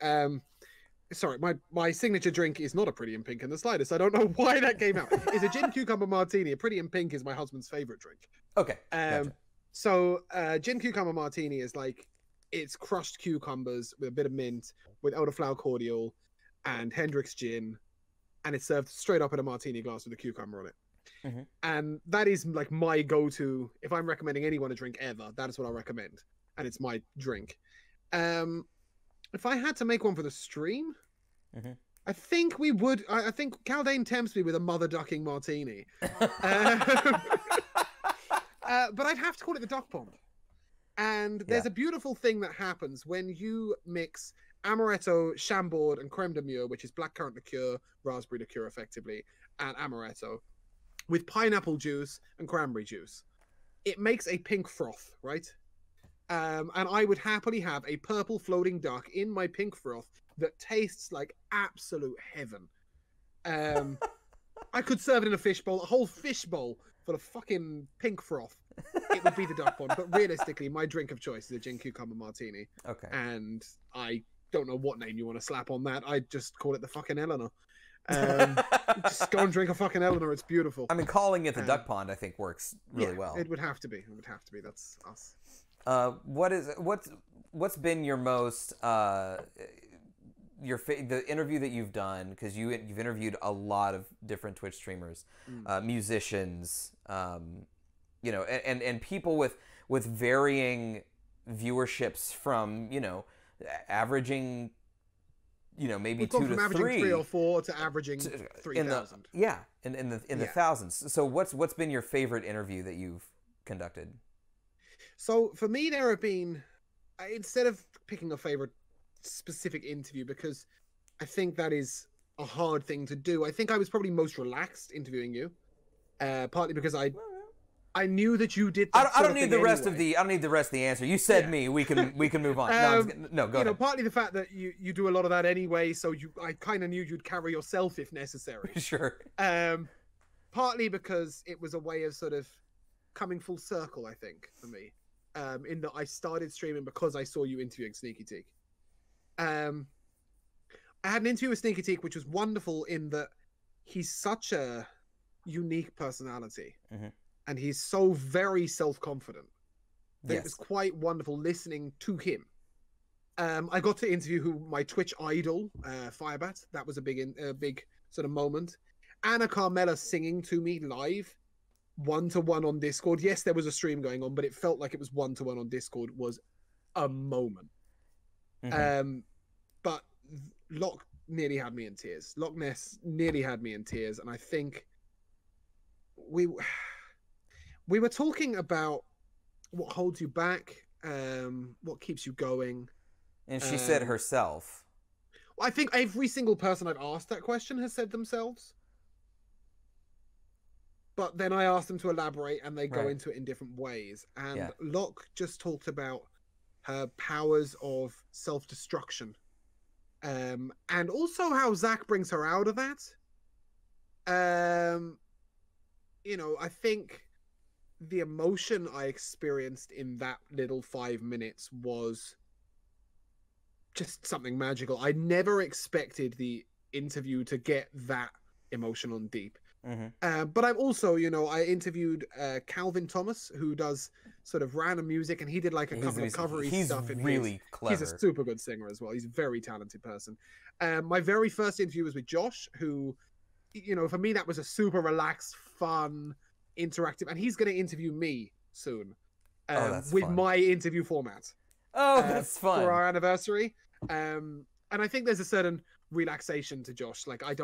Sorry, my signature drink is not a Pretty in Pink in the slightest. I don't know why that came out. It's a gin cucumber martini. A Pretty in Pink is my husband's favorite drink. Okay. Gotcha. So gin cucumber martini is like, it's crushed cucumbers with a bit of mint, with elderflower cordial, and Hendrick's gin, and it's served straight up in a martini glass with a cucumber on it. Mm-hmm. And that is like my go-to. If I'm recommending anyone a drink ever, that is what I recommend, and it's my drink. If I had to make one for the stream, mm-hmm. I think we would. I think Kaldane tempts me with a mother ducking martini, but I'd have to call it the Duck Pond. And there's a beautiful thing that happens when you mix amaretto, chambord, and creme de mure, which is blackcurrant liqueur, raspberry liqueur, effectively, and amaretto, with pineapple juice and cranberry juice. It makes a pink froth, right? And I would happily have a purple floating duck in my pink froth that tastes like absolute heaven. I could serve it in a fishbowl, a whole fishbowl full of fucking pink froth. It would be the Duck Pond. But realistically, my drink of choice is a gin cucumber martini. Okay. And I don't know what name you want to slap on that. I just call it the fucking Eleanor. Just go and drink a fucking Eleanor. It's beautiful. I mean, calling it the Duck Pond, I think, works really well. It would have to be. It would have to be. That's us. What's been your most the interview that you've done, because you've interviewed a lot of different Twitch streamers, musicians, you know, and people with varying viewerships from, you know, averaging, you know, maybe We've 2 gone to from 3 averaging 3 or 4 to averaging 3,000. In the thousands. So what's been your favorite interview that you've conducted? So for me, there have been, instead of picking a favorite specific interview because I think that is a hard thing to do. I think I was probably most relaxed interviewing you, partly because I knew that you did. That I don't need the rest of the. I don't need the rest of the answer. You said me. We can move on. No, go ahead. Partly the fact that you do a lot of that anyway, so I kind of knew you'd carry yourself if necessary. Sure. Partly because it was a way of sort of coming full circle, I think, for me. In that I started streaming because I saw you interviewing Sneaky Teak. I had an interview with Sneaky Teak, which was wonderful in that he's such a unique personality. Mm-hmm. And he's so very self-confident that it was quite wonderful listening to him. I got to interview my Twitch idol, Firebat. That was a big sort of moment. Anna Carmela singing to me live, one-to-one on Discord. Yes, there was a stream going on, but it felt like it was one-to-one on Discord was a moment. Mm-hmm. But Locke nearly had me in tears. Loch Ness nearly had me in tears, and I think we were talking about what holds you back, what keeps you going. And she said herself. Well, I think every single person I've asked that question has said themselves. But then I asked them to elaborate and they go into it in different ways. And Locke just talked about her powers of self-destruction. And also how Zach brings her out of that. You know, I think the emotion I experienced in that little 5 minutes was just something magical. I never expected the interview to get that emotional and deep. Mm-hmm. But I've also, you know, I interviewed Calvin Thomas, who does sort of random music, and he did like a couple of covery stuff. He's really clever. He's a super good singer as well. He's a very talented person. My very first interview was with Josh, who, you know, for me, that was a super relaxed, fun, interactive, and he's going to interview me soon with fun. My interview format. Oh, that's fun. For our anniversary. And I think there's a certain relaxation to Josh. Like, I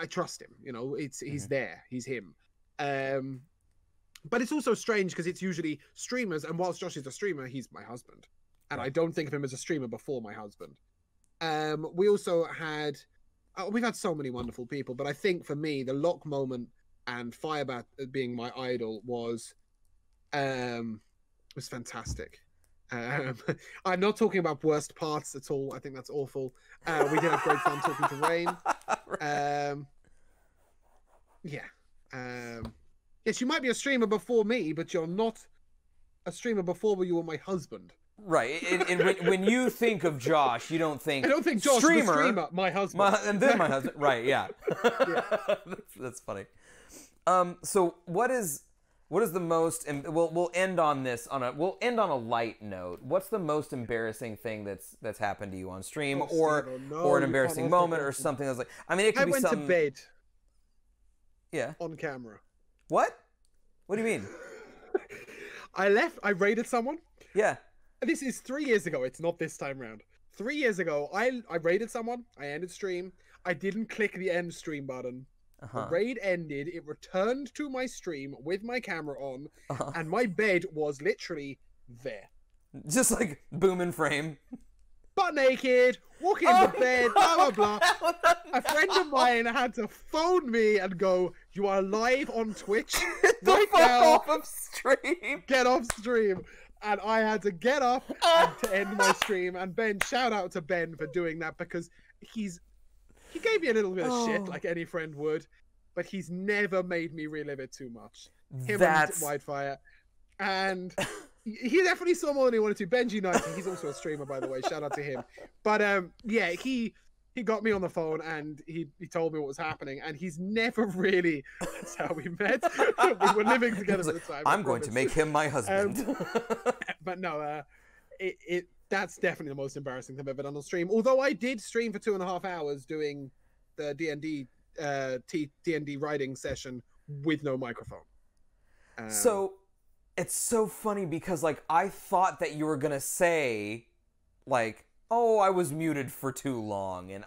trust him, you know, he's there, he's him. But it's also strange because it's usually streamers, and whilst Josh is a streamer, he's my husband. And I don't think of him as a streamer before my husband. We also had, we've had so many wonderful people, but I think for me, the Locke moment and Firebat being my idol was fantastic. I'm not talking about worst parts at all. I think that's awful. We did have great fun talking to Rain. Yes, you might be a streamer before me, but you're not a streamer before you were my husband. Right. And when you think of Josh, you don't think... I don't think Josh is a streamer, my husband. And then my husband. Right, yeah. That's funny. So what is the most, and we'll end on this on a light note. What's the most embarrassing thing that's happened to you on stream, or an embarrassing moment, or something that's like? I mean, it could be something. I went to bed. Yeah. On camera. What? What do you mean? I raided someone. Yeah. This is 3 years ago. It's not this time round. 3 years ago, I raided someone. I ended stream. I didn't click the end stream button. The raid ended, it returned to my stream with my camera on, and my bed was literally there. Just like boom in frame. Butt naked, walking in the bed, blah, blah, blah. A friend of mine had to phone me and go, "You are live on Twitch right now. Off of stream. Get off stream." And I had to get up and to end my stream. And Ben, shout out to Ben for doing that, because he gave me a little bit of shit, like any friend would, but he's never made me relive it too much. Him and Wildfire. And he definitely saw more than he wanted to. Benji 90, he's also a streamer, by the way. Shout out to him. But yeah, he got me on the phone and he told me what was happening, and he's never really... That's how we met. We were living together at the time. I'm going to make him my husband. But no, that's definitely the most embarrassing thing I've ever done on stream. Although I did stream for 2.5 hours doing the D&D writing session with no microphone. So it's so funny because, like, I thought that you were gonna say, like, "Oh, I was muted for too long," and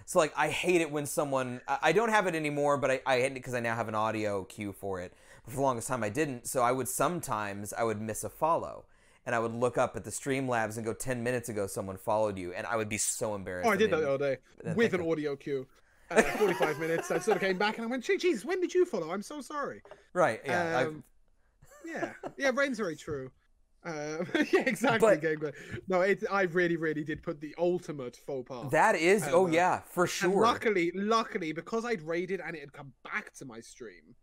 so like I hate it when someone, I don't have it anymore, but I hate it because I now have an audio cue for it. But for the longest time I didn't, so I would miss a follow. and I would look up at the Streamlabs and go, 10 minutes ago someone followed you, and I would be so embarrassed. Oh, I did that the other day with an audio cue. 45 minutes. I sort of came back and I went, "Jesus, when did you follow? I'm so sorry." Right. Yeah. Yeah. Rain's very true. Yeah, exactly. But, no, I really did put the ultimate faux pas. That is, yeah, for sure. And luckily, because I'd raided and it had come back to my stream,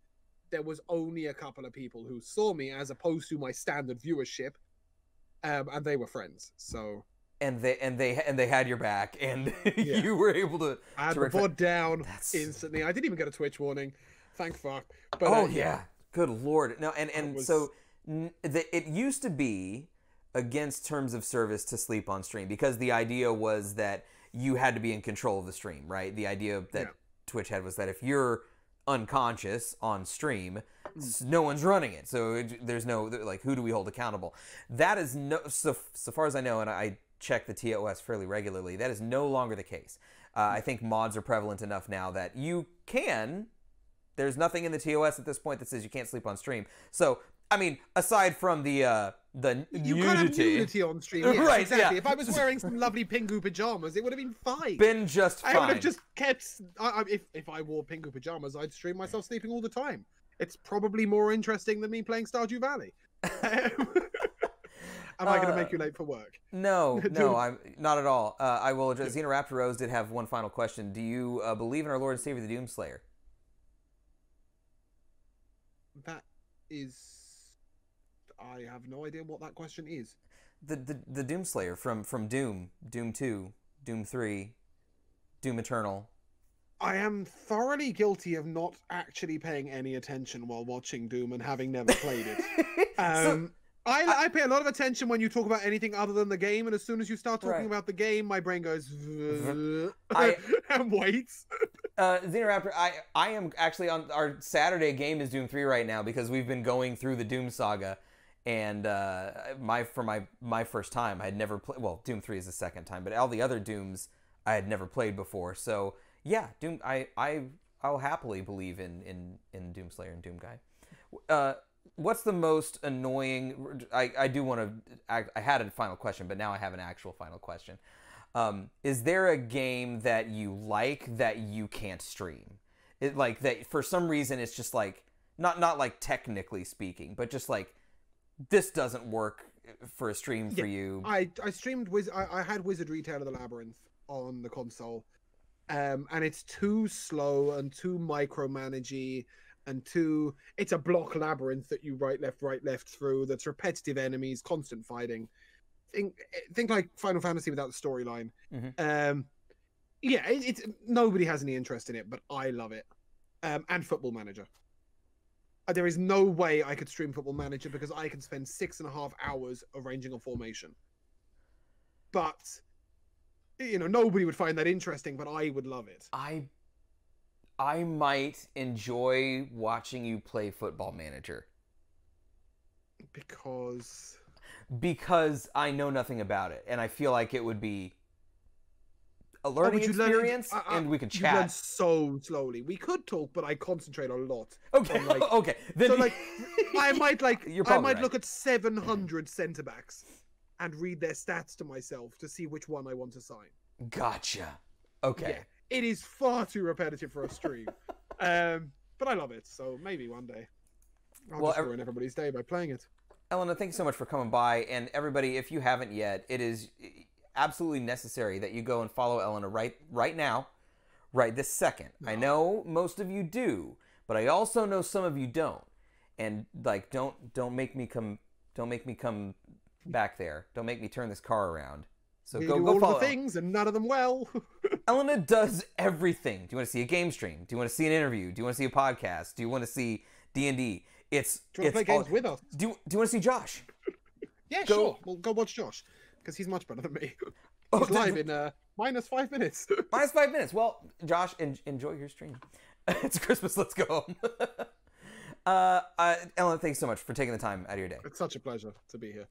there was only a couple of people who saw me as opposed to my standard viewership, and they were friends. So. And they had your back, and you were able to. I had the VOD down instantly. I didn't even get a Twitch warning, thank fuck. But yeah, good lord. No, so it used to be against terms of service to sleep on stream because the idea was that you had to be in control of the stream, right? The idea that Twitch had was that if you're unconscious on stream, no one's running it, so there's no like, who do we hold accountable? That is so far as I know, and I check the TOS fairly regularly, that is no longer the case. I think mods are prevalent enough now that you can. There's nothing in the TOS at this point that says you can't sleep on stream. So, I mean, aside from the you nudity. can't have nudity on stream, yes, right? Exactly. Yeah. If I was wearing some lovely Pingu pajamas, it would have been fine. Been just fine. I would have just kept. If I wore Pingu pajamas, I'd stream myself sleeping all the time. It's probably more interesting than me playing Stardew Valley. Am I going to make you late for work? No, I'm not at all. I will address. Xenoraptor Rose did have one final question. Do you believe in our Lord and Savior, the Doomslayer? That is... I have no idea what that question is. The Doomslayer from Doom, Doom 2, Doom 3, Doom Eternal. I am thoroughly guilty of not actually paying any attention while watching Doom and having never played it. I pay a lot of attention when you talk about anything other than the game, and as soon as you start talking about the game, my brain goes and waits. Xenoraptor, I am actually on our Saturday game is Doom 3 right now because we've been going through the Doom saga, and for my first time, I had never played. Well, Doom 3 is the second time, but all the other Dooms I had never played before. So yeah, Doom. I'll happily believe in Doomslayer and Doom Guy. What's the most annoying? I do want to. I had a final question, but now I have an actual final question. Is there a game that you like that you can't stream? It like that for some reason it's just like not like technically speaking, but just like this doesn't work for a stream for you. I streamed I had Wizardry Tale of the Labyrinth on the console, and it's too slow and too micromanagey. And it's a block labyrinth that you right, left through. That's repetitive enemies, constant fighting. Think like Final Fantasy without the storyline. Mm-hmm. It's nobody has any interest in it, but I love it. And Football Manager. There is no way I could stream Football Manager because I can spend 6.5 hours arranging a formation. But nobody would find that interesting, but I would love it. I might enjoy watching you play Football Manager. Because I know nothing about it, and I feel like it would be a learning experience, and we could chat. You learn so slowly. We could talk, but I concentrate a lot. Okay, okay. Then so I might right. Look at 700 centre backs and read their stats to myself to see which one I want to sign. Gotcha. Okay. Yeah. It is far too repetitive for a stream. But I love it, so maybe one day. I'll just ruin everybody's day by playing it. Elena, thank you so much for coming by. And everybody, if you haven't yet, it is absolutely necessary that you go and follow Elena right now, right this second. No. I know most of you do, but I also know some of you don't. And like, don't make me come back there. Don't make me turn this car around. So go all follow the things and none of them well. Elena does everything. Do you want to see a game stream? Do you want to see an interview? Do you want to see a podcast? Do you want to see D&D? Do you want to play games with us? Do you want to see Josh? Yeah, sure. We'll go watch Josh because he's much better than me. He's live in -5 minutes. -5 minutes. Well, Josh, enjoy your stream. It's Christmas. Let's go home. Elena, thanks so much for taking the time out of your day. It's such a pleasure to be here.